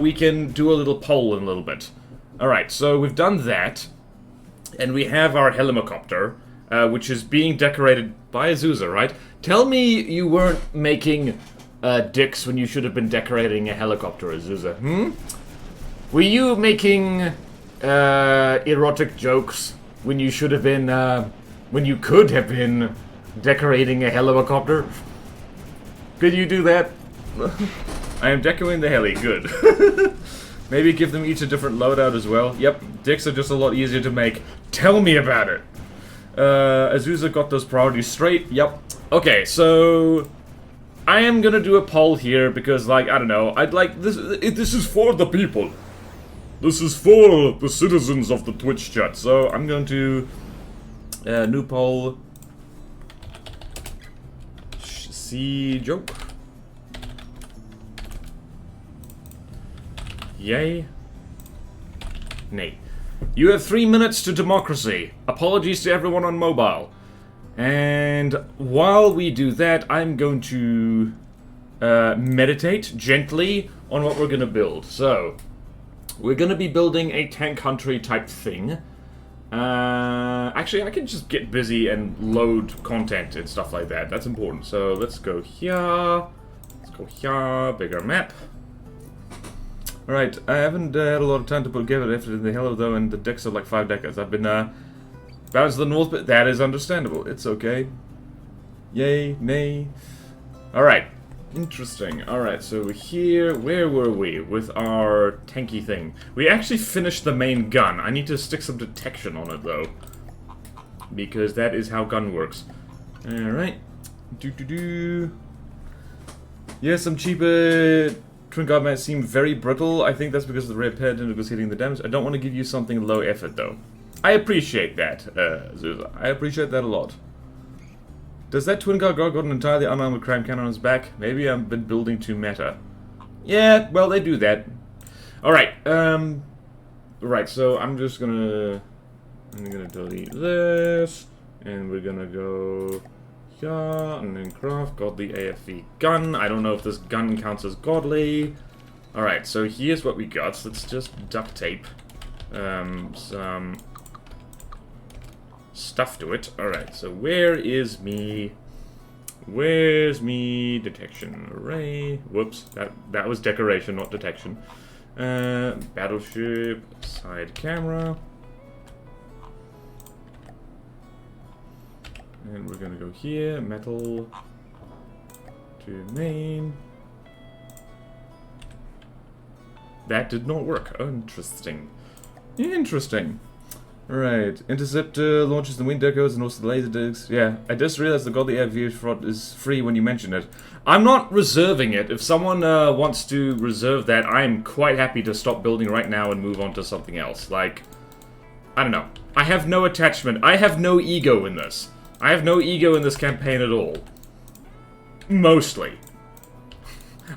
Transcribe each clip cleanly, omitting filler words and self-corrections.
we can do a little poll in a little bit. Alright, so we've done that. And we have our helicopter, which is being decorated by Azusa, right? Tell me you weren't making dicks when you should have been decorating a helicopter, Azusa, hmm? Were you making erotic jokes when you should have been, when you could have been decorating a helicopter? Could you do that? I am decorating the heli, good. Maybe give them each a different loadout as well. Yep, dicks are just a lot easier to make. Tell me about it! Azusa got those priorities straight, yep. Okay, so... I am gonna do a poll here because, like, I don't know, I'd like this. This is for the people. This is for the citizens of the Twitch chat. So I'm going to new poll. See joke. Yay. Nay. You have 3 minutes to democracy. Apologies to everyone on mobile. And while we do that, I'm going to meditate gently on what we're going to build. So, we're going to be building a tank country type thing. Actually, I can just get busy and load content and stuff like that. That's important. So, let's go here. Let's go here. Bigger map. Alright, I haven't had a lot of time to put together effort in the helo though, and the decks are like 5 decades. I've been bounced to the north, but that is understandable. It's okay. Yay, nay. Alright, interesting. Alright, so here, where were we with our tanky thing? We actually finished the main gun. I need to stick some detection on it though, because that is how gun works. Alright. Yeah, some cheaper twin guard might seem very brittle. I think that's because of the red pad and it was hitting the damage. I don't want to give you something low effort though. I appreciate that, Zuza. I appreciate that a lot. Does that twin guard got an entirely unarmored CRAM cannon on his back? Maybe I've been building too meta. Yeah, well, they do that. Alright, right, so I'm gonna delete this, and we're gonna go here, and then craft godly AFV gun. I don't know if this gun counts as godly. Alright, so here's what we got. So let's just duct tape some stuff to it. Alright, so where's me detection array? Whoops, that was decoration, not detection. Battleship, side camera. And we're gonna go here, metal to main. That did not work. Oh, interesting. Interesting. Alright, interceptor launches the wing decos and also the laser discs. Yeah, I just realized the godly air view fraud is free when you mention it. I'm not reserving it. If someone wants to reserve that, I'm quite happy to stop building right now and move on to something else. Like, I don't know. I have no attachment. I have no ego in this. I have no ego in this campaign at all. Mostly.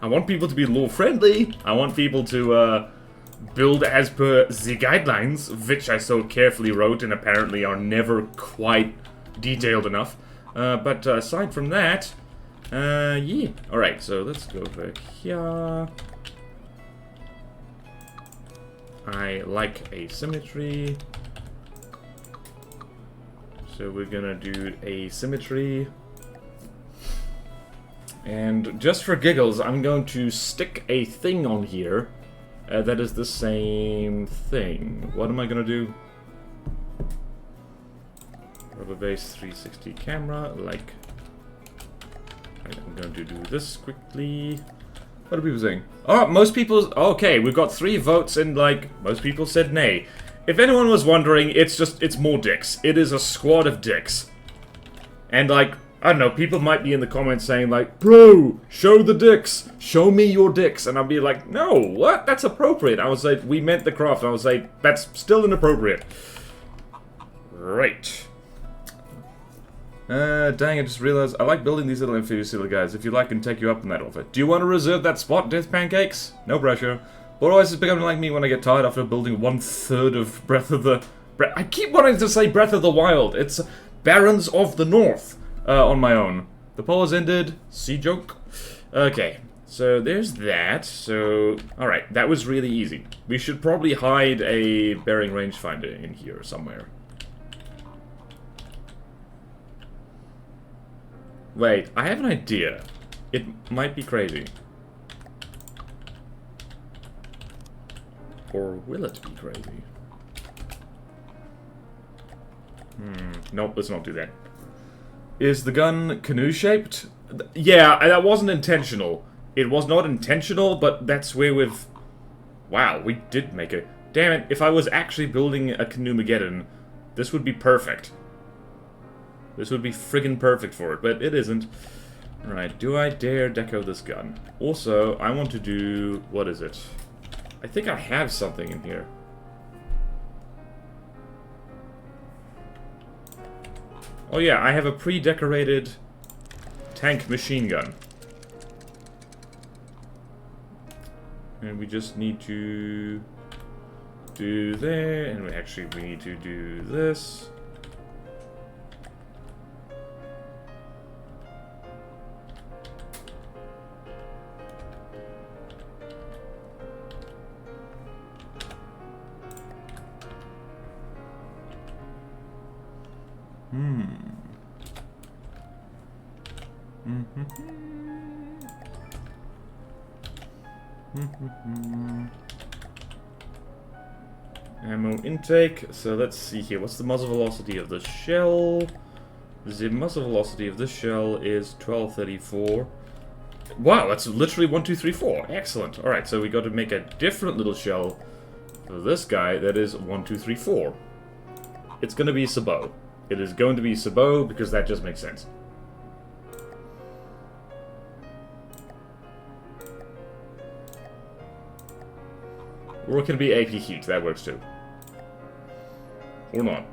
I want people to be lore-friendly. I want people to build as per the guidelines, which I so carefully wrote and apparently are never quite detailed enough. But aside from that, yeah. Alright, so let's go back here. I like asymmetry. So we're gonna do asymmetry. And just for giggles, I'm going to stick a thing on here that is the same thing. What am I gonna do? Rubber base 360 camera, like... I'm going to do this quickly. What are people saying? Oh, most people... Okay, we've got 3 votes and, like, most people said nay. If anyone was wondering, it's more dicks. It is a squad of dicks. And, like, I don't know, people might be in the comments saying, like, bro, show the dicks. Show me your dicks. And I'll be like, no, what? That's appropriate. I would say, we meant the craft. I would say, that's still inappropriate. Right. Dang, I just realized I like building these little amphibious little guys. If you like, I can take you up on that offer. Do you want to reserve that spot, Death Pancakes? No pressure. But always just becoming like me when I get tired after building 1/3 of Breath of the... I keep wanting to say Breath of the Wild. It's Barons of the North on my own. The poll has ended. See joke? Okay. So there's that. So, alright, that was really easy. We should probably hide a bearing rangefinder in here somewhere. Wait, I have an idea. It might be crazy. Or will it be crazy? Nope, let's not do that. Is the gun canoe-shaped? Yeah, that wasn't intentional. It was not intentional, but that's where we've... Wow, we did make it. Damn it, if I was actually building a Canoe-mageddon, this would be perfect. This would be friggin' perfect for it, but it isn't. Alright, do I dare deco this gun? Also, I want to do... What is it? I think I have something in here. Oh yeah, I have a pre-decorated tank machine gun. And we just need to do that, and we need to do this. Ammo intake, so let's see here. What's the muzzle velocity of the shell? The muzzle velocity of this shell is 1234. Wow, that's literally 1, 2, 3, 4. Excellent. Alright, so we got to make a different little shell for this guy that is 1, 2, 3, 4. It's going to be Sabot. It is going to be Sabot because that just makes sense. Or it can be AP heat, that works too. Or not.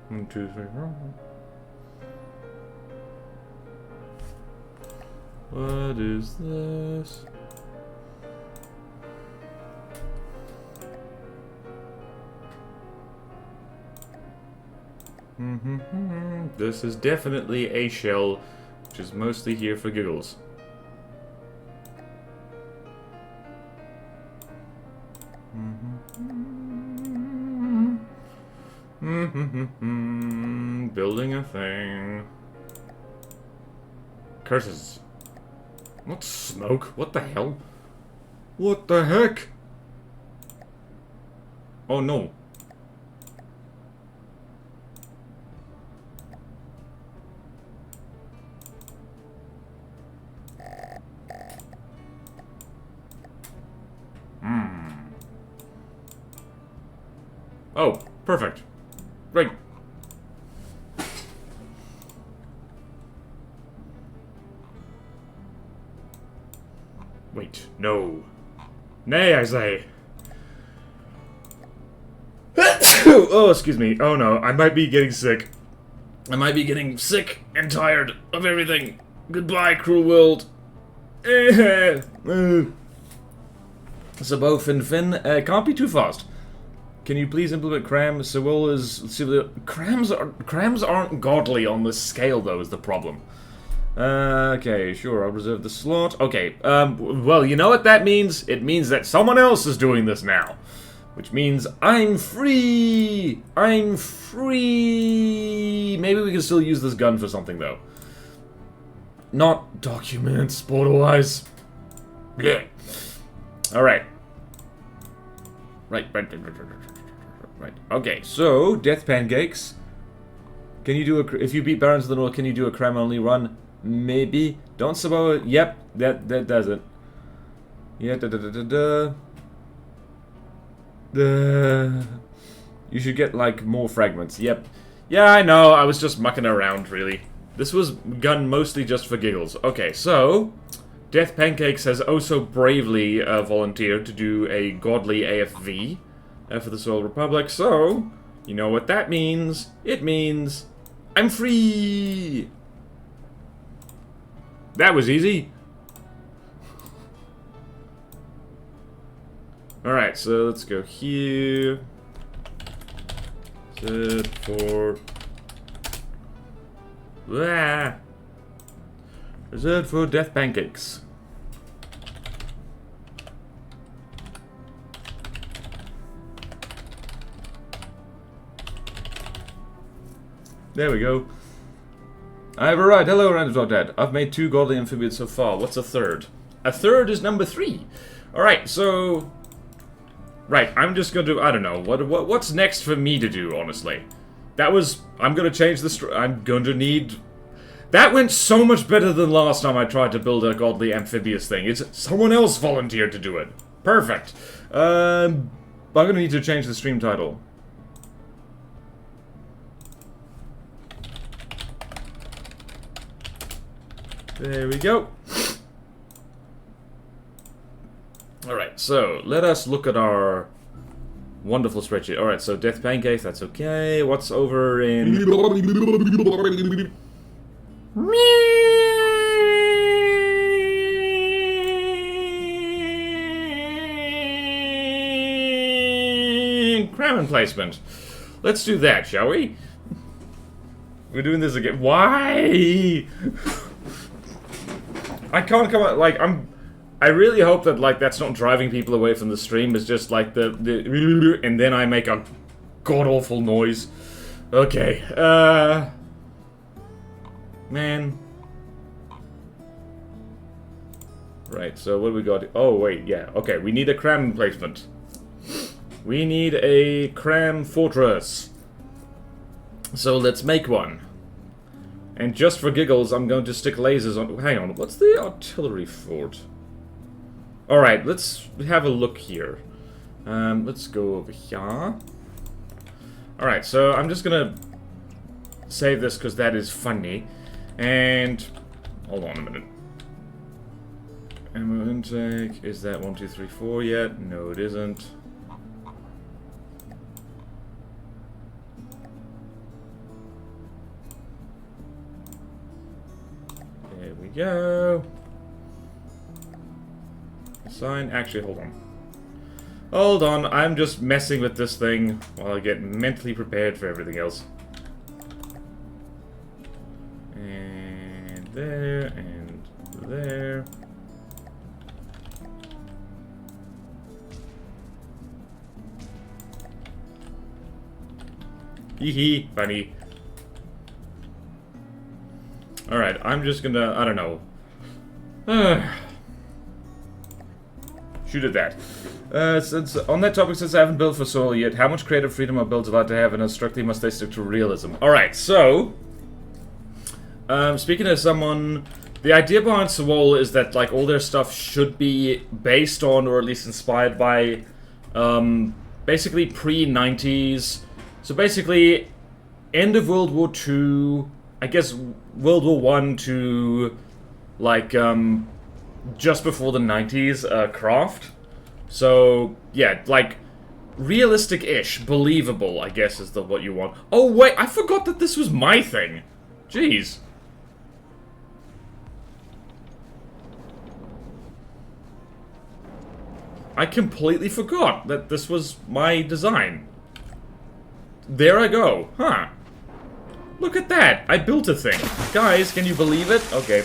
One, two, three, four. What is this? This is definitely a shell, which is mostly here for giggles. Building a thing. Curses. What smoke? What the hell? What the heck? Oh no. Oh, perfect. Great. Wait, no. Nay, I say. Oh, excuse me. Oh no, I might be getting sick. I might be getting sick and tired of everything. Goodbye, cruel world. Sabot Fin, can't be too fast. Can you please implement CRAM? CRAMs aren't godly on this scale, though, is the problem. Okay, sure, I'll reserve the slot. Okay, well, you know what that means? It means that someone else is doing this now. Which means I'm free! I'm free! Maybe we can still use this gun for something, though. Not documents, border-wise. Yeah. Alright. Right. Okay, so, Death Pancakes. Can you do a... If you beat Barons of the North, can you do a CRAM-only run? Maybe. Don't Sabot... Yep, that does it. Yeah, You should get, like, more fragments. Yep. Yeah, I know, I was just mucking around, really. This was gun mostly just for giggles. Okay, so... Death Pancakes has also bravely volunteered to do a godly AFV for the Soul Republic, so, you know what that means. It means I'm free! That was easy. Alright, so let's go here. Set for Ah. Reserved for death pancakes. There we go. I've arrived. Hello, Random Dog Dad. I've made 2 godly amphibians so far. What's a third? A third is number 3. Alright, so... Right, I'm just going to... I don't know. What's next for me to do, honestly? That was... I'm going to change the... I'm going to need... That went so much better than last time I tried to build a godly amphibious thing. It's someone else volunteered to do it. Perfect. I'm going to need to change the stream title. There we go. Alright, so let us look at our wonderful spreadsheet. Alright, so death pancakes, that's okay. What's over in... CRAM placement. Let's do that, shall we? We're doing this again. Why? I can't come out, like, I really hope that, like, that's not driving people away from the stream. It's just, like, the and then I make a god-awful noise. Okay, man. Right, so what do we got? Oh, wait, yeah, okay, we need a CRAM placement. We need a CRAM fortress. So let's make one. And just for giggles, I'm going to stick lasers on... Hang on, what's the artillery fort? Alright, let's have a look here. Let's go over here. Alright, so I'm just gonna save this because that is funny. And... hold on a minute. Ammo intake, is that 1, 2, 3, 4 yet? No, it isn't. There we go. Sign. Actually, hold on. Hold on, I'm just messing with this thing while I get mentally prepared for everything else. And there, and there. Hee hee, funny. Alright, I'm just gonna, I don't know. Shoot at that. Since on that topic, since I haven't built for Soul yet, how much creative freedom are builds allowed to have, and how strictly must they stick to realism? Alright, so... speaking as someone... The idea behind Soul is that, like, all their stuff should be based on, or at least inspired by, basically pre-90s. So basically, end of World War II, I guess World War I to, like, just before the 90s, craft. So, yeah, like, realistic-ish, believable, I guess is what you want. Oh, wait, I forgot that this was my thing. Jeez. I completely forgot that this was my design. There I go. Huh. Look at that. I built a thing. Guys, can you believe it? Okay.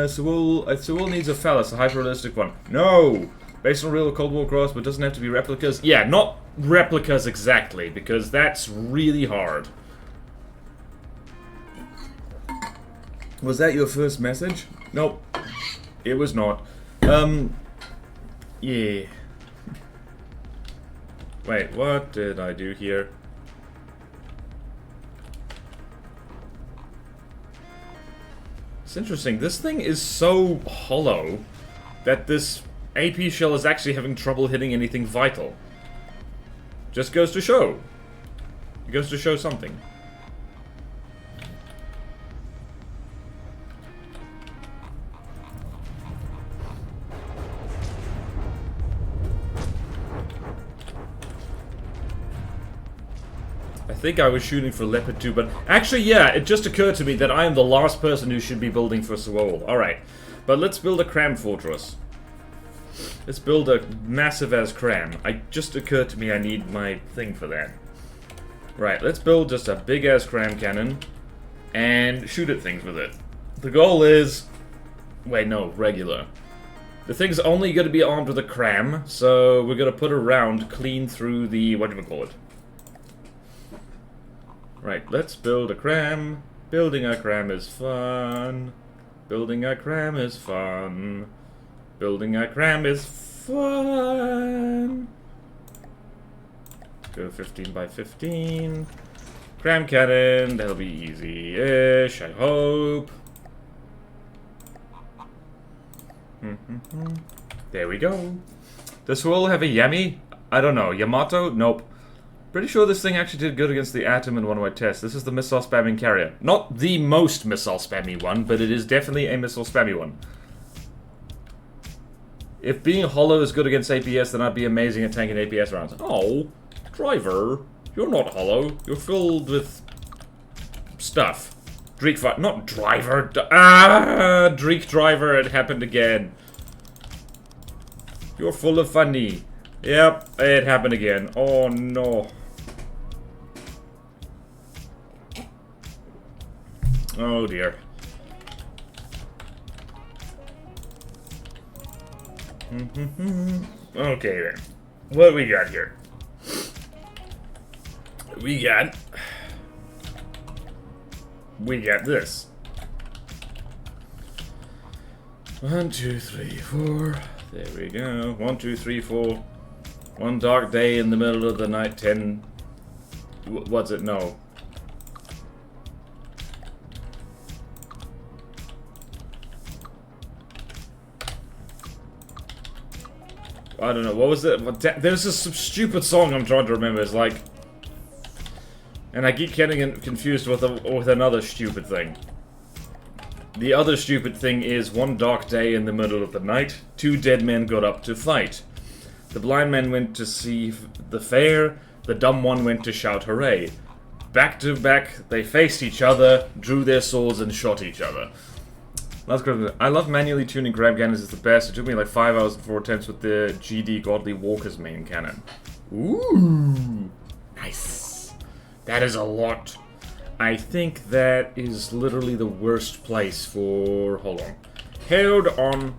Sewell needs a phallus, a hyper-realistic one. No! Based on real Cold War cross, but doesn't have to be replicas. Yeah, not replicas exactly, because that's really hard. Was that your first message? Nope. It was not. Yeah. Wait, what did I do here? It's interesting. This thing is so hollow that this AP shell is actually having trouble hitting anything vital. Just goes to show. It goes to show something. I think I was shooting for Leopard 2, but actually, yeah, it just occurred to me that I am the last person who should be building for Sewol. Alright, but let's build a CRAM fortress. Let's build a massive-ass CRAM. It just occurred to me I need my thing for that. Right, let's build just a big-ass CRAM cannon. and shoot at things with it. The goal is... Wait, no, regular. The thing's only going to be armed with a CRAM, so we're going to put a round clean through the... whatchamacallit. Right, let's build a CRAM. Building a CRAM is fun. Building a CRAM is fun. Building a CRAM is fun. Go 15 by 15. CRAM cannon, that'll be easy-ish, I hope. There we go. Does Fulero have a Yami? I don't know. Yamato? Nope. Pretty sure this thing actually did good against the Atom in one of my tests. This is the missile spamming carrier. Not the most missile spammy one, but it is definitely a missile spammy one. If being hollow is good against APS, then I'd be amazing at tanking APS rounds. Oh, driver, you're not hollow. You're filled with stuff. Dreek fight, not driver. Dreek driver, it happened again. You're full of funny. Yep, it happened again. Oh no. Oh dear. Okay then. What do we got here? We got this. 1, 2, 3, 4. There we go. 1, 2, 3, 4. One dark day in the middle of the night. 10. What's it? No. I don't know. What was it? There's this stupid song I'm trying to remember. It's like, and I keep getting confused with another stupid thing. The other stupid thing is one dark day in the middle of the night, 2 dead men got up to fight. The blind man went to see the fair, the dumb one went to shout hooray. Back to back, they faced each other, drew their swords and shot each other. That's good. I love manually tuning grab cannons, it's the best. It took me like 5 hours and 4 attempts with the GD Godly Walker's main cannon. Ooh, nice. That is a lot. I think that is literally the worst place for... Hold on. Hold on.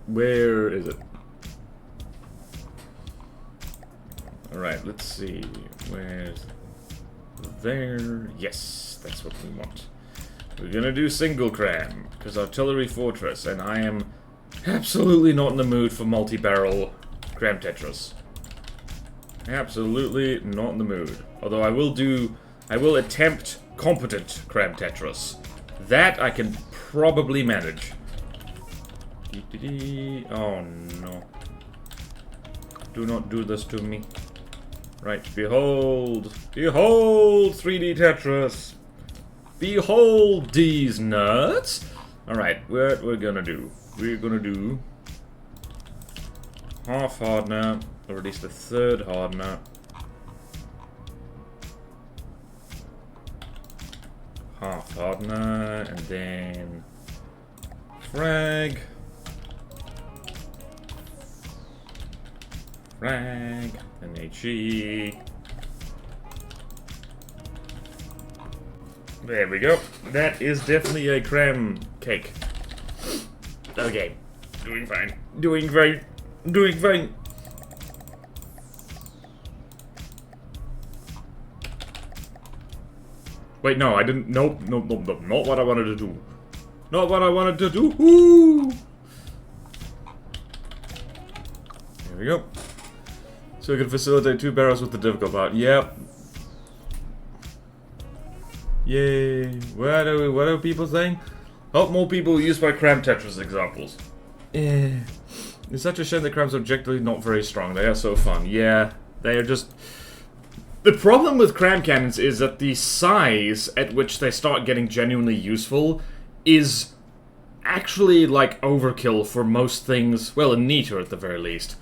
Where is it? Alright, let's see. Where's... There. Yes, that's what we want. We're gonna do single CRAM, because Artillery Fortress, and I am absolutely not in the mood for multi-barrel CRAM Tetris. Absolutely not in the mood. Although I will attempt competent CRAM Tetris. That I can probably manage. Oh no. Do not do this to me. Right, behold. Behold 3D Tetris. Behold these nuts. Alright, what we're gonna do. We're gonna do half hardener, or at least a third hardener. Half hardener, and then frag. Frag, and HE. There we go. That is definitely a CRAM cake. Okay. Doing fine. Doing fine. Doing fine. Wait, no, I didn't. Nope, nope, nope, nope. Not what I wanted to do. Not what I wanted to do. Ooh. There we go. So we can facilitate 2 barrels with the difficult part. Yep. Yay. What are people saying? Help more people used by CRAM Tetris examples. It's such a shame that CRAM's objectively not very strong. They are so fun. Yeah, they are just... The problem with CRAM cannons is that the size at which they start getting genuinely useful is actually like overkill for most things. Well, in Niter at the very least.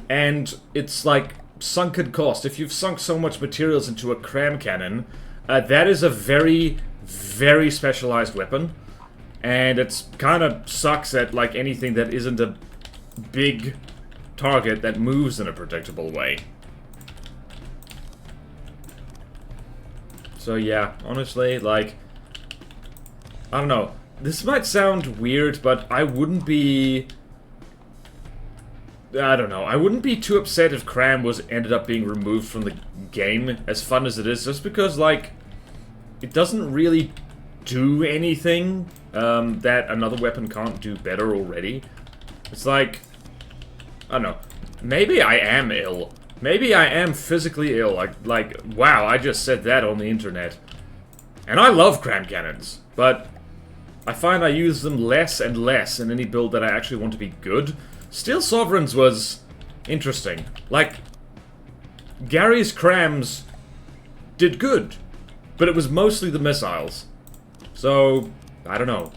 And it's like sunken cost. If you've sunk so much materials into a CRAM cannon, that is a very, very specialized weapon. And it's kind of sucks at like anything that isn't a big target that moves in a predictable way. So yeah, honestly, like, I don't know. This might sound weird, but I wouldn't be... I don't know. I wouldn't be too upset if CRAM ended up being removed from the game, as fun as it is, just because, like, it doesn't really do anything that another weapon can't do better already. It's like, I don't know. Maybe I am ill. Maybe I am physically ill. Like, wow, I just said that on the internet. And I love CRAM cannons, but I find I use them less and less in any build that I actually want to be good. Steel Sovereigns was interesting. Like, Gary's CRAMs did good, but it was mostly the missiles. So, I don't know.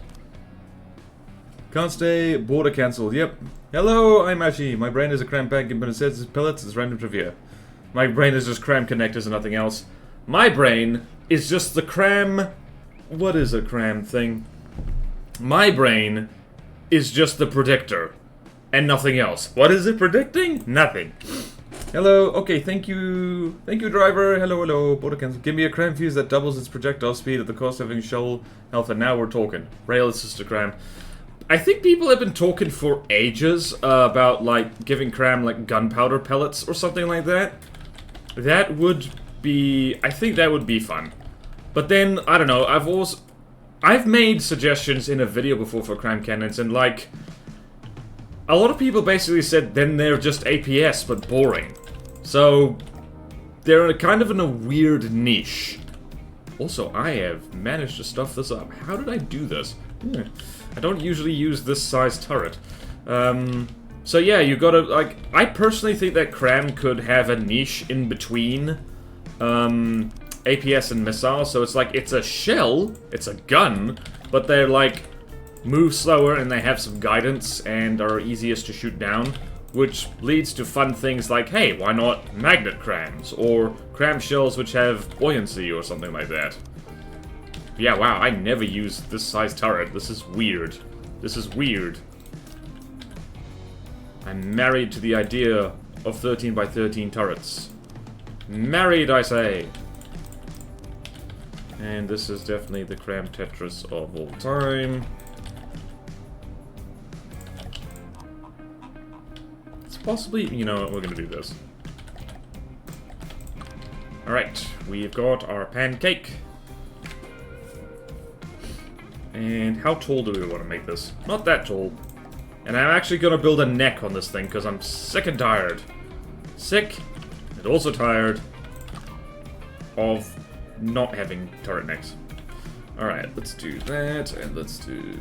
Can't stay, border cancelled, yep. Hello, I'm Ashi. My brain is a CRAM pack, but it says it's pellets, it's random trivia. My brain is just CRAM connectors and nothing else. My brain is just the CRAM... What is a CRAM thing? My brain is just the predictor. And nothing else. What is it predicting? Nothing. Hello, okay, thank you. Thank you, driver. Hello, hello. Border cancel. Give me a CRAM fuse that doubles its projectile speed at the cost of having shoal health, and now we're talking. Rail assisted CRAM. I think people have been talking for ages about, like, giving CRAM, like, gunpowder pellets or something like that. That would be... I think that would be fun. But then, I don't know, I've made suggestions in a video before for CRAM cannons, and, like... A lot of people basically said then they're just APS, but boring. So, they're kind of in a weird niche. Also, I have managed to stuff this up. How did I do this? I don't usually use this size turret. So yeah, you gotta, like, I personally think that CRAM could have a niche in between APS and missile. So it's like, it's a shell, it's a gun, but they're like, move slower and they have some guidance and are easiest to shoot down. Which leads to fun things like, hey, why not magnet CRAMs? Or CRAM shells which have buoyancy or something like that. Yeah, wow, I never used this size turret. This is weird. This is weird. I'm married to the idea of 13 by 13 turrets. Married, I say! And this is definitely the CRAM Tetris of all time. It's possibly... You know what, we're gonna do this. Alright, we've got our pancake. And how tall do we want to make this? Not that tall. And I'm actually going to build a neck on this thing, because I'm sick and tired. Sick, and also tired of not having turret necks. Alright, let's do that, and let's do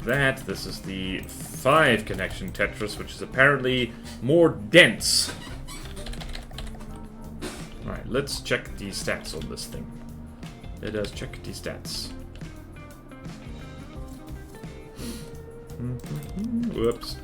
that. This is the 5 connection Tetris, which is apparently more dense. Alright, let's check the stats on this thing. Let us check the stats. Whoops.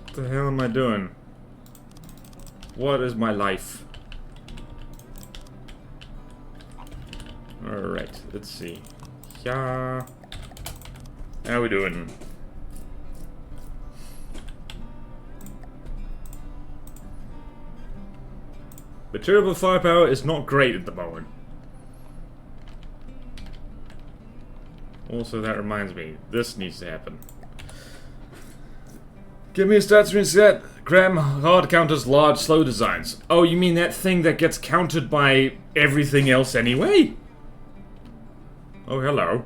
What the hell am I doing? What is my life? Alright, let's see. Yeah. How we doing? Material firepower is not great at the moment. Also, that reminds me, this needs to happen. Give me a stats reset. CRAM hard counters large slow designs. Oh, you mean that thing that gets countered by everything else anyway? Oh, hello.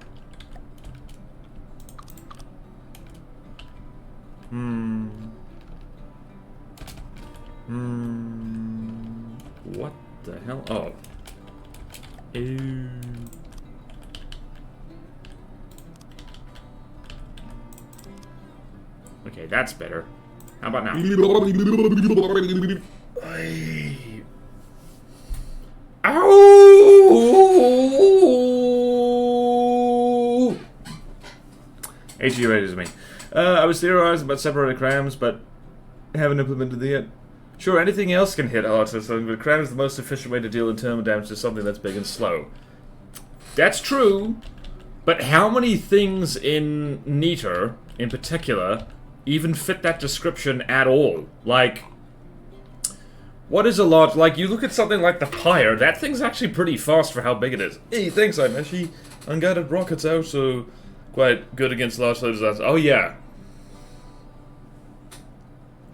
What the hell? Oh. Ew. Okay, that's better. How about now? Ow! HG raises me. I was theorizing about separated crams, but haven't implemented it yet. Sure, anything else can hit Otis, but cram is the most efficient way to deal internal damage to something that's big and slow. That's true, but how many things in Neater, in particular, even fit that description at all? Like, what is a large... Like, you look at something like the Pyre, that thing's actually pretty fast for how big it is. Hey, thanks, I'm actually unguided rockets out, so quite good against large loads. Oh, yeah.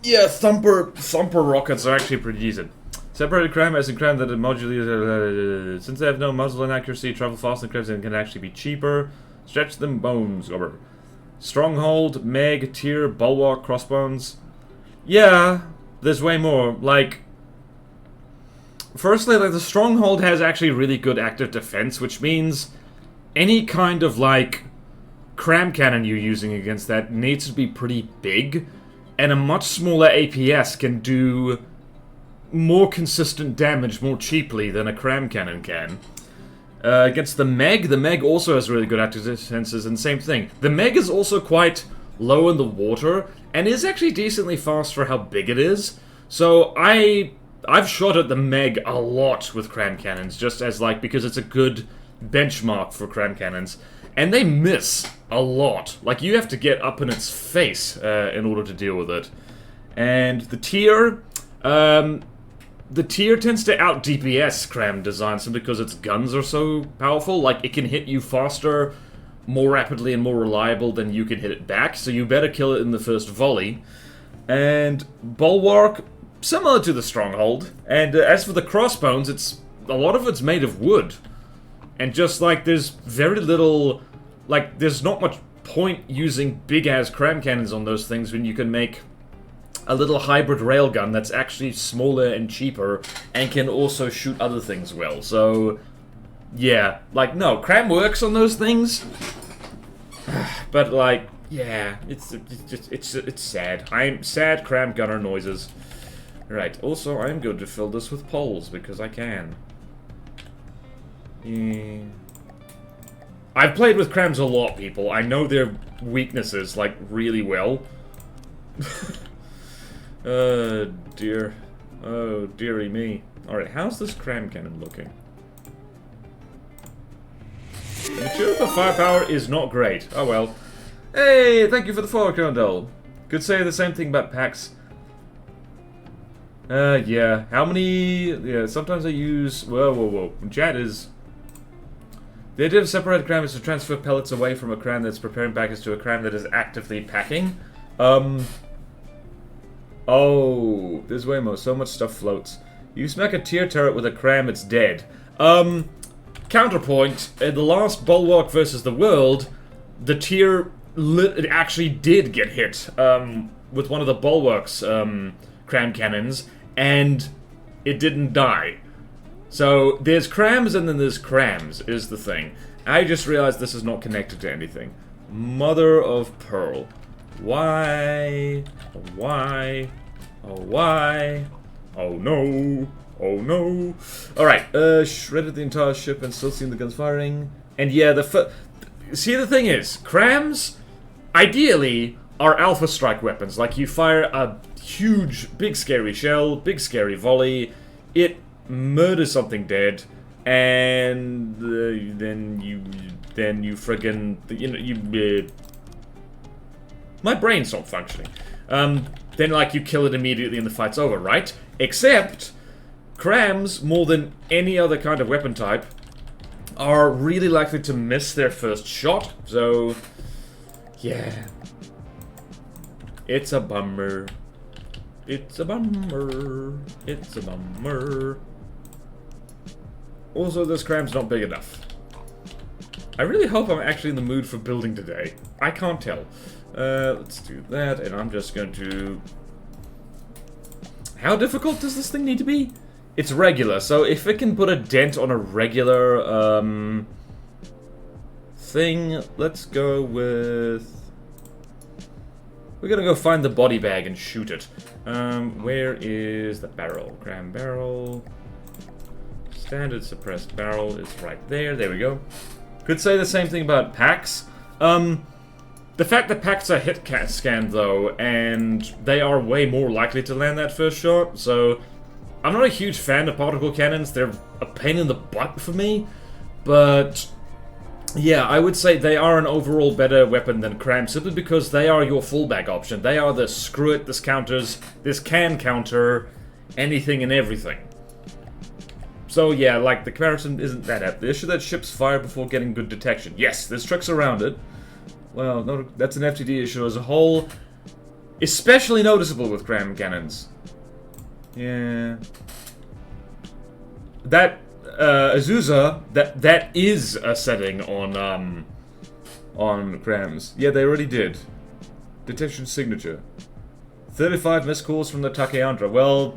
Yeah, Thumper rockets are actually pretty decent. Separated cram as in cram that are modular, since they have no muzzle and accuracy, travel faster than crams and can actually be cheaper. Stretch them bones. Stronghold, Meg, Tier, Bulwark, Crossbones. Yeah, there's way more. Like, firstly, like the Stronghold has actually really good active defense, which means any kind of like cram cannon you're using against that needs to be pretty big. And a much smaller APS can do more consistent damage more cheaply than a cram cannon can. Against the Meg also has really good active defenses, and same thing. The Meg is also quite low in the water, and is actually decently fast for how big it is. So I've shot at the Meg a lot with cram cannons, just as like, because it's a good benchmark for cram cannons. And they miss a lot. Like, you have to get up in its face in order to deal with it. And the Tier tends to out DPS cram design simply because its guns are so powerful. Like, it can hit you faster, more rapidly, and more reliable than you can hit it back. So you better kill it in the first volley. And Bulwark, similar to the Stronghold. And as for the Crossbones, a lot of it's made of wood. And just like, there's very little... Like, there's not much point using big-ass cram cannons on those things when you can make a little hybrid railgun that's actually smaller and cheaper and can also shoot other things well. So, yeah. Like, no, cram works on those things. But, like, yeah, it's sad. I'm sad cram gunner noises. Right, also, I'm going to fill this with poles because I can. Yeah. I've played with crams a lot, people. I know their weaknesses, like, really well. Dear. Oh, dearie me. Alright, how's this cram cannon looking? The firepower is not great. Oh well. Hey, thank you for the follow, Colonel. Could say the same thing about packs. Yeah. How many... Yeah, sometimes I use... Whoa. Chat is... The idea of separated cram is to transfer pellets away from a cram that's preparing package to a cram that is actively packing. Oh, there's way more. So much stuff floats. You smack a tier turret with a cram, it's dead. Counterpoint, in the last Bulwark versus the World, the tier it actually did get hit with one of the Bulwark's cram cannons, and it didn't die. So, there's crams and then there's crams, is the thing. I just realized this is not connected to anything. Mother of pearl. Why? Why? Oh, why? Oh, no. Oh, no. Alright, shredded the entire ship and still seeing the guns firing. And yeah, see, the thing is, crams, ideally, are alpha strike weapons. Like, you fire a huge, big scary shell, big scary volley, it murder something dead, and then you friggin' my brain's not functioning. Then like you kill it immediately and the fight's over, right? Except crams, more than any other kind of weapon type, are really likely to miss their first shot. So yeah, it's a bummer. It's a bummer. It's a bummer. Also, this cram's not big enough. I really hope I'm actually in the mood for building today. I can't tell. Let's do that, and I'm just going to... How difficult does this thing need to be? It's regular, so if it can put a dent on a regular, thing, let's go with... We're gonna go find the body bag and shoot it. Where is the barrel? Cram barrel. Standard suppressed barrel is right there. There we go. Could say the same thing about packs. The fact that packs are hit scanned though, and they are way more likely to land that first shot, so I'm not a huge fan of particle cannons. They're a pain in the butt for me, but yeah, I would say they are an overall better weapon than CRAM, simply because they are your fallback option. They are the screw it, this counters, this can counter anything and everything. So yeah, like, the comparison isn't that apt. The issue that ships fire before getting good detection. Yes, there's tricks around it. Well, no, that's an FTD issue as a whole. Especially noticeable with CRAM cannons. Yeah. That, Azusa, that is a setting on CRAMs. Yeah, they already did. Detection signature. 35 missed calls from the Takeandra. Well,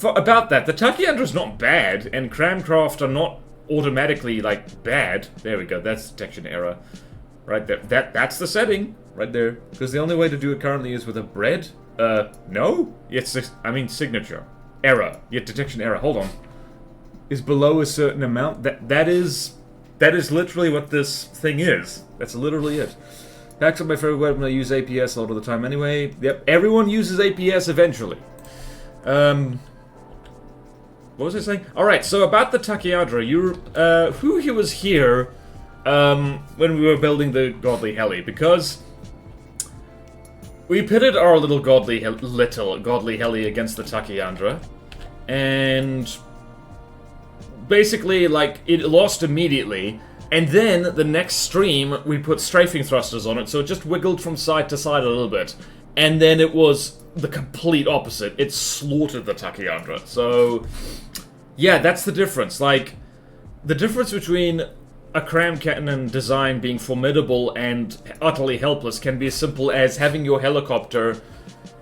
about that, the Takeandra's not bad, and Cramcraft are not automatically, like, bad. There we go, that's detection error. Right there. That's the setting, right there. Because the only way to do it currently is with a bread. No? I mean, signature. Error. Yet detection error. Hold on. Is below a certain amount. That is literally what this thing is. That's literally it. Packs are my favorite weapon. I use APS a lot of the time anyway. Yep, everyone uses APS eventually. What was I saying? Alright, so about the Takeandra, who was here when we were building the Godly Heli, because we pitted our little Godly Heli against the Takeandra, and basically, like, it lost immediately, and then the next stream we put strafing thrusters on it, so it just wiggled from side to side a little bit, and then it was the complete opposite. It slaughtered the Takeandra. So yeah, that's the difference. Like, the difference between a CRAM cannon design being formidable and utterly helpless can be as simple as having your helicopter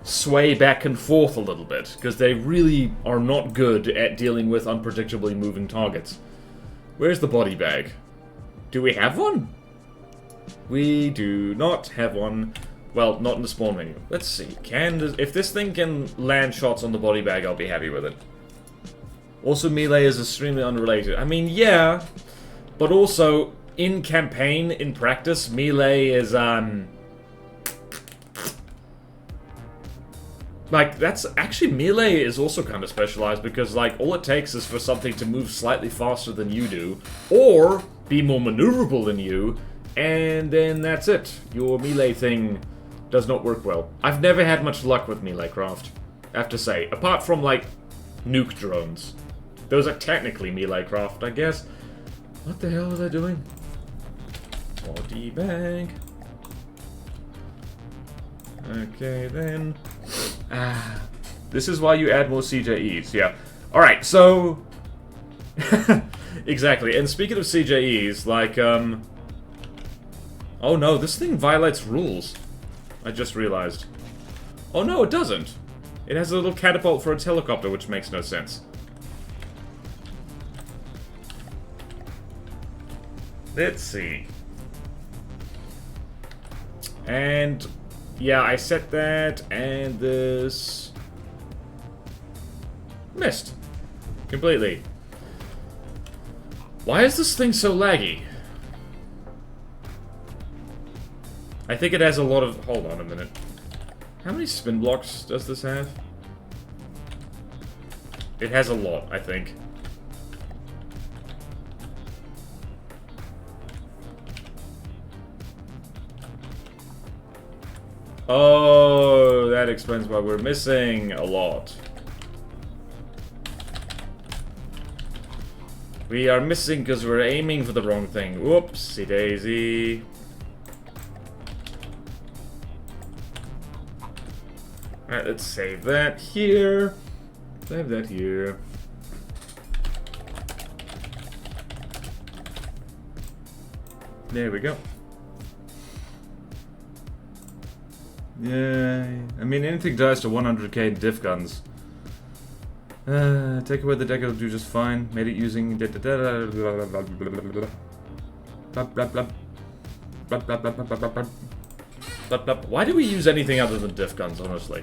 sway back and forth a little bit, because they really are not good at dealing with unpredictably moving targets. Where's the body bag? Do we have one? We do not have one. Well, not in the spawn menu. Let's see. If this thing can land shots on the body bag, I'll be happy with it. Also, melee is extremely unrelated. I mean, yeah, but also, in campaign, in practice, melee is, like, that's... Actually, melee is also kind of specialized, because, like, all it takes is for something to move slightly faster than you do, or be more maneuverable than you, and then that's it. Your melee thing does not work well. I've never had much luck with melee craft, I have to say. Apart from, like, nuke drones. Those are technically melee craft, I guess. What the hell was I doing? Body bag. Okay, then. This is why you add more CJEs, yeah. Alright, so... exactly, and speaking of CJEs, like, oh no, this thing violates rules. I just realized. Oh no, it doesn't. It has a little catapult for its helicopter, which makes no sense. Let's see. And yeah, I set that, and this missed completely. Why is this thing so laggy? I think it has a lot of... Hold on a minute. How many spin blocks does this have? It has a lot, I think. Oh, that explains why we're missing a lot. We are missing because we're aiming for the wrong thing. Whoopsie daisy. Alright, let's save that here. Save that here. There we go. Yay. I mean, anything dies to 100k diff guns. Take away the deck, it'll do just fine. Made it using... Why do we use anything other than diff guns, honestly?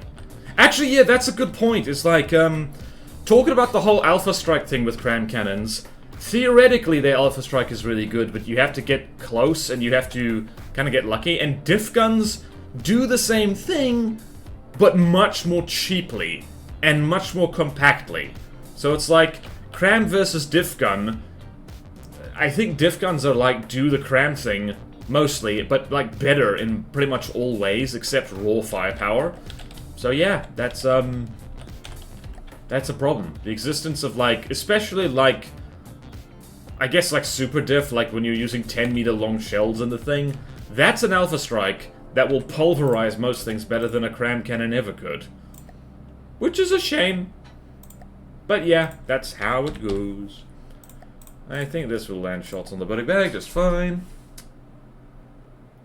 Actually, yeah, that's a good point. It's like, talking about the whole Alpha Strike thing with CRAM cannons, theoretically, their Alpha Strike is really good, but you have to get close, and you have to kind of get lucky. And diff guns do the same thing, but much more cheaply and much more compactly. So it's like CRAM versus diff gun. I think diff guns are like do the CRAM thing mostly, but like better in pretty much all ways except raw firepower. So yeah, that's a problem. The existence of like, especially like, I guess like super diff, like when you're using 10-meter long shells in the thing, that's an alpha strike that will pulverize most things better than a CRAM cannon ever could. Which is a shame. But yeah, that's how it goes. I think this will land shots on the body bag just fine.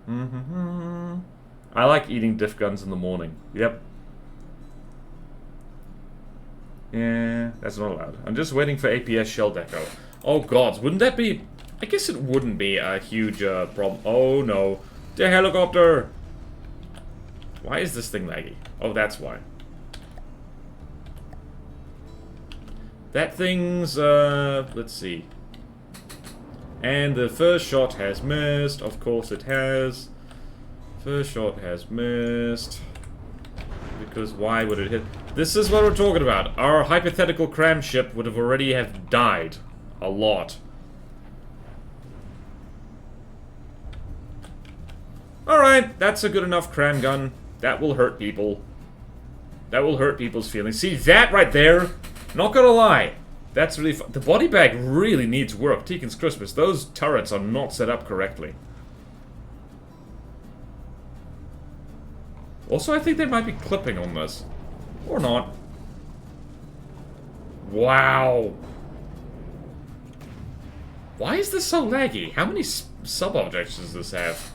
I like eating diff guns in the morning. Yep. Yeah, that's not allowed. I'm just waiting for APS shell deco. Oh god, wouldn't that be... I guess it wouldn't be a huge problem. Oh no. The helicopter! Why is this thing laggy? Oh, that's why. That thing's, let's see. And the first shot has missed. Of course it has. First shot has missed. Because why would it hit? This is what we're talking about. Our hypothetical CRAM ship would have already have died. A lot. Alright, that's a good enough CRAM gun. That will hurt people. That will hurt people's feelings. See, that right there, not gonna lie, that's really fun. The body bag really needs work. Teakin's Christmas. Those turrets are not set up correctly. Also, I think they might be clipping on this. Or not. Wow. Why is this so laggy? How many sub-objects does this have?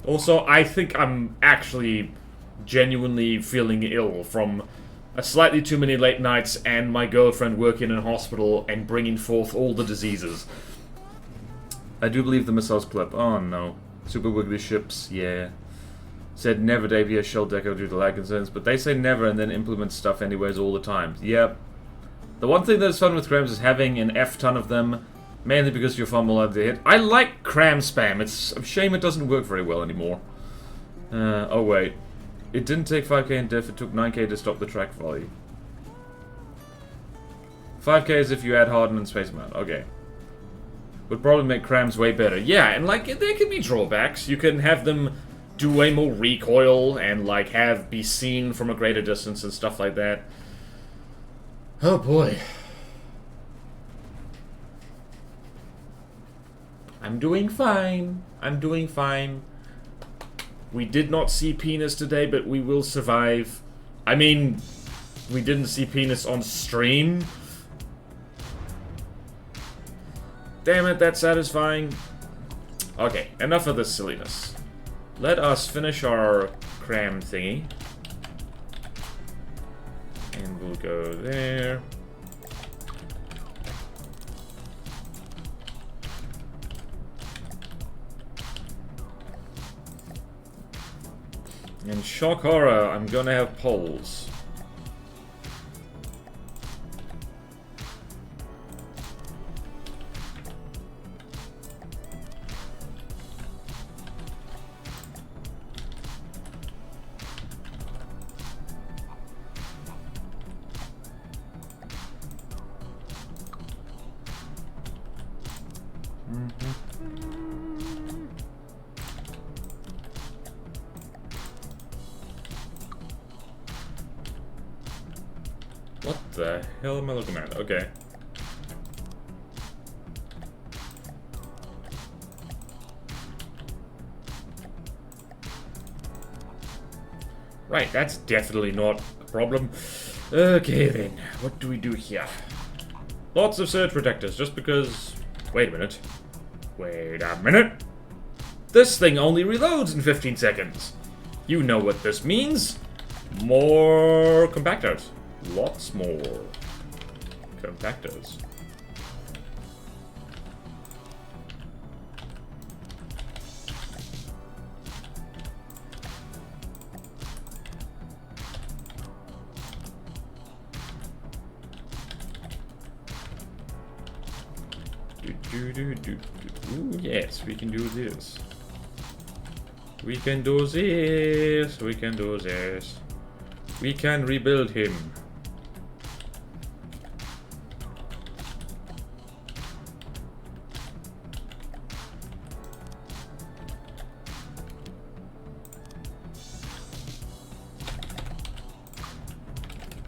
Also, I think I'm actually genuinely feeling ill from a slightly too many late nights and my girlfriend working in a hospital and bringing forth all the diseases. I do believe the missiles clip. Oh no. Super wiggly ships, yeah. Said never debut a shell deco due to lag concerns, but they say never and then implement stuff anyways all the time. Yep. The one thing that's fun with CRAMs is having an F-ton of them, mainly because you're far more likely to hit. I like CRAM spam. It's a shame it doesn't work very well anymore. Oh wait. It didn't take 5k in diff, it took 9k to stop the track volley. 5k is if you add harden and space amount. Okay. Would probably make CRAMs way better. Yeah, and like, there can be drawbacks. You can have them do way more recoil and like be seen from a greater distance and stuff like that. Oh boy. I'm doing fine. I'm doing fine. We did not see penis today, but we will survive. I mean, we didn't see penis on stream. Damn it, that's satisfying. Okay, enough of this silliness. Let us finish our CRAM thingy. And we'll go there. And shock horror, I'm gonna have poles. What the hell am I looking at? Okay. Right, that's definitely not a problem. Okay then, what do we do here? Lots of surge protectors, just because... Wait a minute. Wait a minute! This thing only reloads in 15 seconds! You know what this means! More compactors. Lots more compactors. Ooh, yes, we can do this. We can do this. We can do this. We can rebuild him.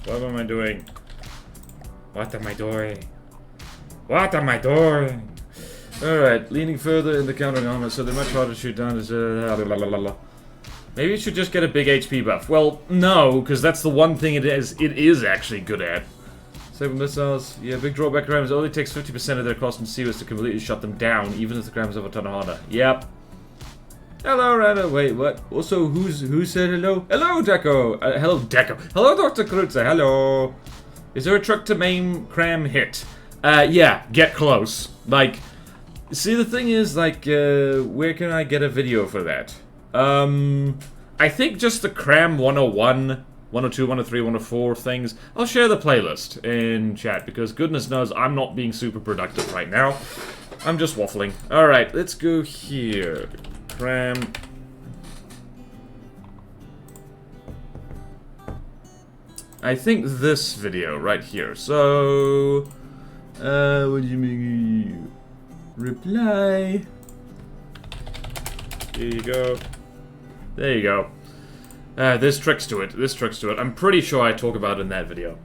What am I doing? What am I doing? What am I doing? Alright, leaning further in the countering armor, so they're much harder to shoot down. Maybe it should just get a big HP buff. Well, no, because that's the one thing it is actually good at. Save missiles. Yeah, big drawback CRAM is it only takes 50% of their cost in CRAMs to completely shut them down, even if the CRAMs have a ton harder. Yep. Hello, Rana. Wait, what? Also, who said hello? Hello, Deco. Hello, Deco. Hello, Dr. Krutze. Hello. Is there a truck to maim CRAM hit? Yeah, get close. Like, see, the thing is, like, where can I get a video for that? I think just the CRAM 101, 102, 103, 104 things. I'll share the playlist in chat, because goodness knows I'm not being super productive right now. I'm just waffling. Alright, let's go here. CRAM. I think this video right here. So, what do you mean? Reply. There you go. There you go. There's tricks to it. There's tricks to it. I'm pretty sure I talk about it in that video.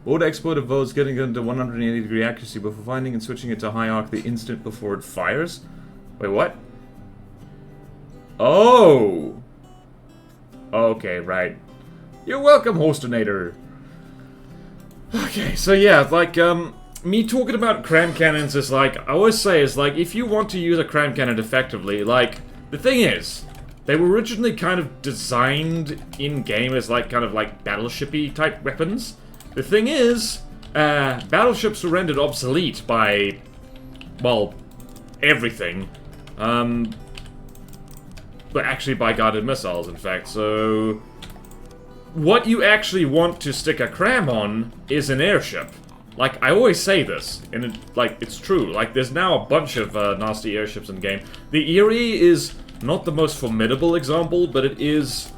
Auto export of votes getting into 180-degree accuracy before finding and switching it to high arc the instant before it fires. Wait, what? Oh! Okay, right. You're welcome, Hostinator. Okay, so yeah, like, me talking about CRAM cannons is like, I always say is like, if you want to use a CRAM cannon effectively, like, the thing is, they were originally kind of designed in-game as like, kind of like battleship-y type weapons. The thing is, battleships were rendered obsolete by, well, everything. But actually by guided missiles, in fact, so... What you actually want to stick a CRAM on is an airship. Like, I always say this, and it's true. Like, there's now a bunch of nasty airships in the game. The Erie is not the most formidable example, but it is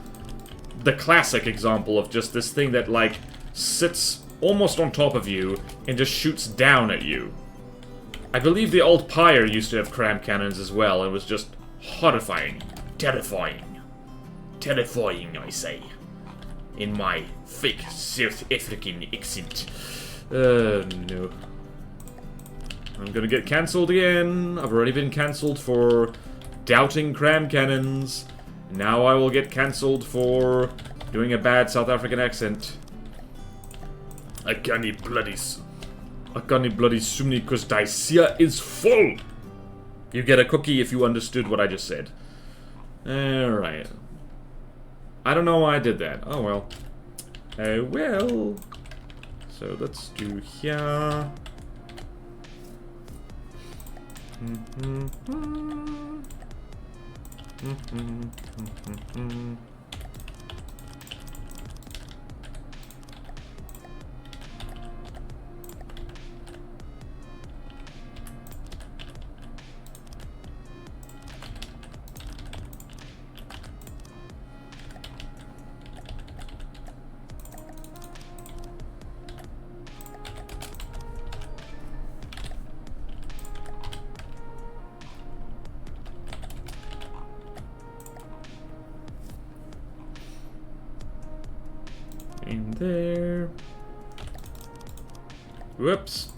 the classic example of just this thing that, like, sits almost on top of you and just shoots down at you. I believe the old Pyre used to have CRAM cannons as well, and it was just horrifying. Terrifying. Terrifying, I say. In my fake South African accent. No. I'm gonna get cancelled again. I've already been cancelled for doubting CRAM cannons. Now I will get cancelled for doing a bad South African accent. I can't bloody sumni because Dacia is full! You get a cookie if you understood what I just said. Alright. I don't know why I did that. Oh well. Oh well. So let's do here. In there. Whoops.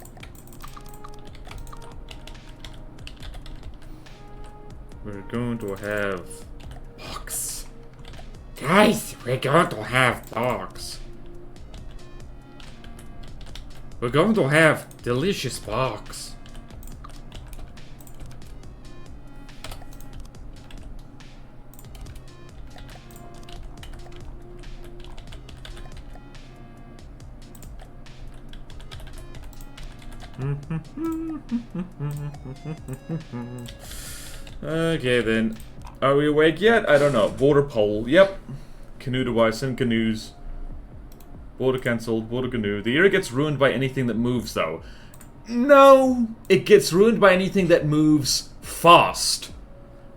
We're going to have box. Guys, we're going to have box. We're going to have delicious box. Okay then. Are we awake yet? I don't know. Border poll. Yep. Canoe device. Send canoes. Border cancelled. Border canoe. The area gets ruined by anything that moves though. No, it gets ruined by anything that moves fast.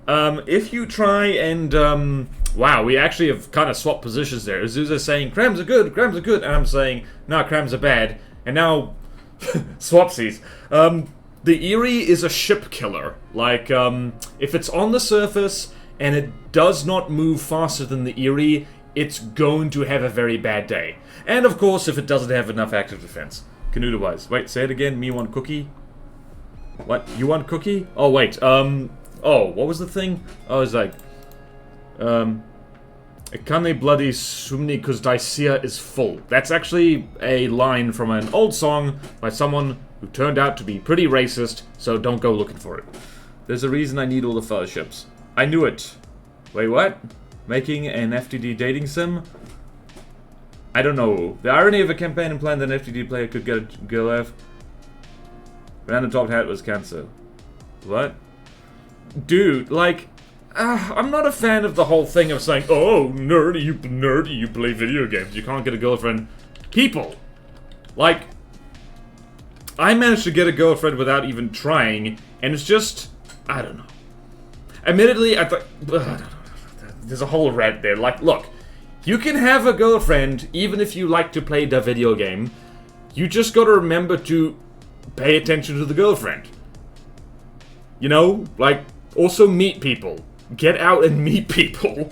If you try and, wow, we actually have kind of swapped positions there. Azusa's saying, crams are good, and I'm saying, nah, crams are bad. And now, swapsies. The Erie is a ship killer. Like, if it's on the surface and it does not move faster than the Erie, it's going to have a very bad day. And of course, if it doesn't have enough active defense. Canoodle-wise. Wait, say it again. Me want cookie? What? You want cookie? Oh, wait. Oh, what was the thing? Oh, it's like... Ekane bloody sumni cause Daisia is full. That's actually a line from an old song by someone who turned out to be pretty racist, so don't go looking for it. There's a reason I need all the fellowships. I knew it. Wait, what? Making an FTD dating sim? I don't know. The irony of a campaign implied that an FTD player could get a girl F. Random top hat was cancer. What? Dude, like, I'm not a fan of the whole thing of saying, oh, nerdy, you play video games, you can't get a girlfriend. People! Like, I managed to get a girlfriend without even trying, and it's just, I don't know. Admittedly, I thought, there's a whole rant there. Like, look, you can have a girlfriend even if you like to play the video game. You just gotta remember to pay attention to the girlfriend. You know? Like, also meet people. Get out and meet people.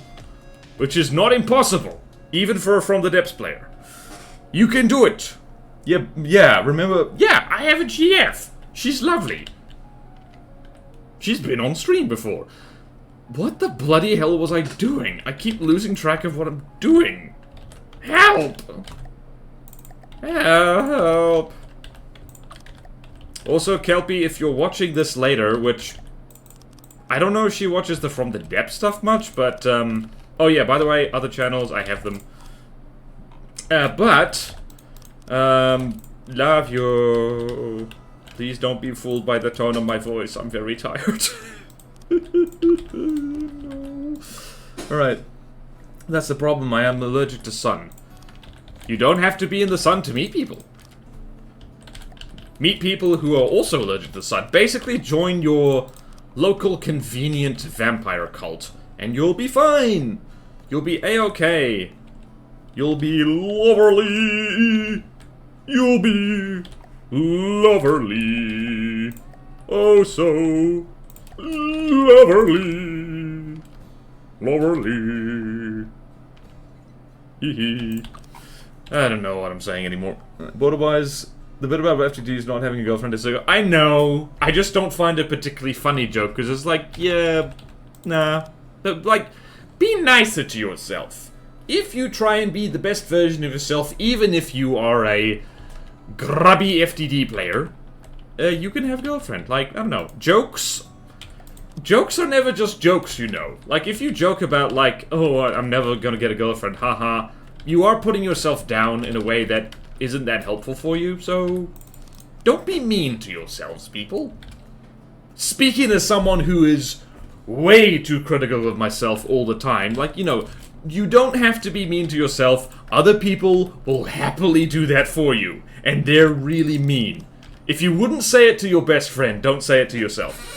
Which is not impossible. Even for a From the Depths player. You can do it. Yeah, remember... Yeah, I have a GF. She's lovely. She's been on stream before. What the bloody hell was I doing? I keep losing track of what I'm doing. Help! Help! Also, Kelpie, if you're watching this later, which... I don't know if she watches the From the Depths stuff much, but, oh yeah, by the way, other channels, I have them. Love you. Please don't be fooled by the tone of my voice. I'm very tired. No. Alright. That's the problem. I am allergic to sun. You don't have to be in the sun to meet people. Meet people who are also allergic to the sun. Basically, join your local convenient vampire cult, and you'll be fine. You'll be A-okay. You'll be loverly. You'll be loverly. Oh, so loverly. Loverly. Hee hee. I don't know what I'm saying anymore. Otherwise, the bit about FTDs not having a girlfriend is like, I know. I just don't find it a particularly funny joke, because it's like, yeah, nah. But, like, be nicer to yourself. If you try and be the best version of yourself, even if you are a grubby FTD player, you can have a girlfriend. Like, I don't know. Jokes are never just jokes, you know. Like, if you joke about, like, oh, I'm never gonna get a girlfriend, haha, you are putting yourself down in a way that isn't that helpful for you, so don't be mean to yourselves, people. Speaking as someone who is way too critical of myself all the time, like, you know, you don't have to be mean to yourself. Other people will happily do that for you, and they're really mean. If you wouldn't say it to your best friend, don't say it to yourself.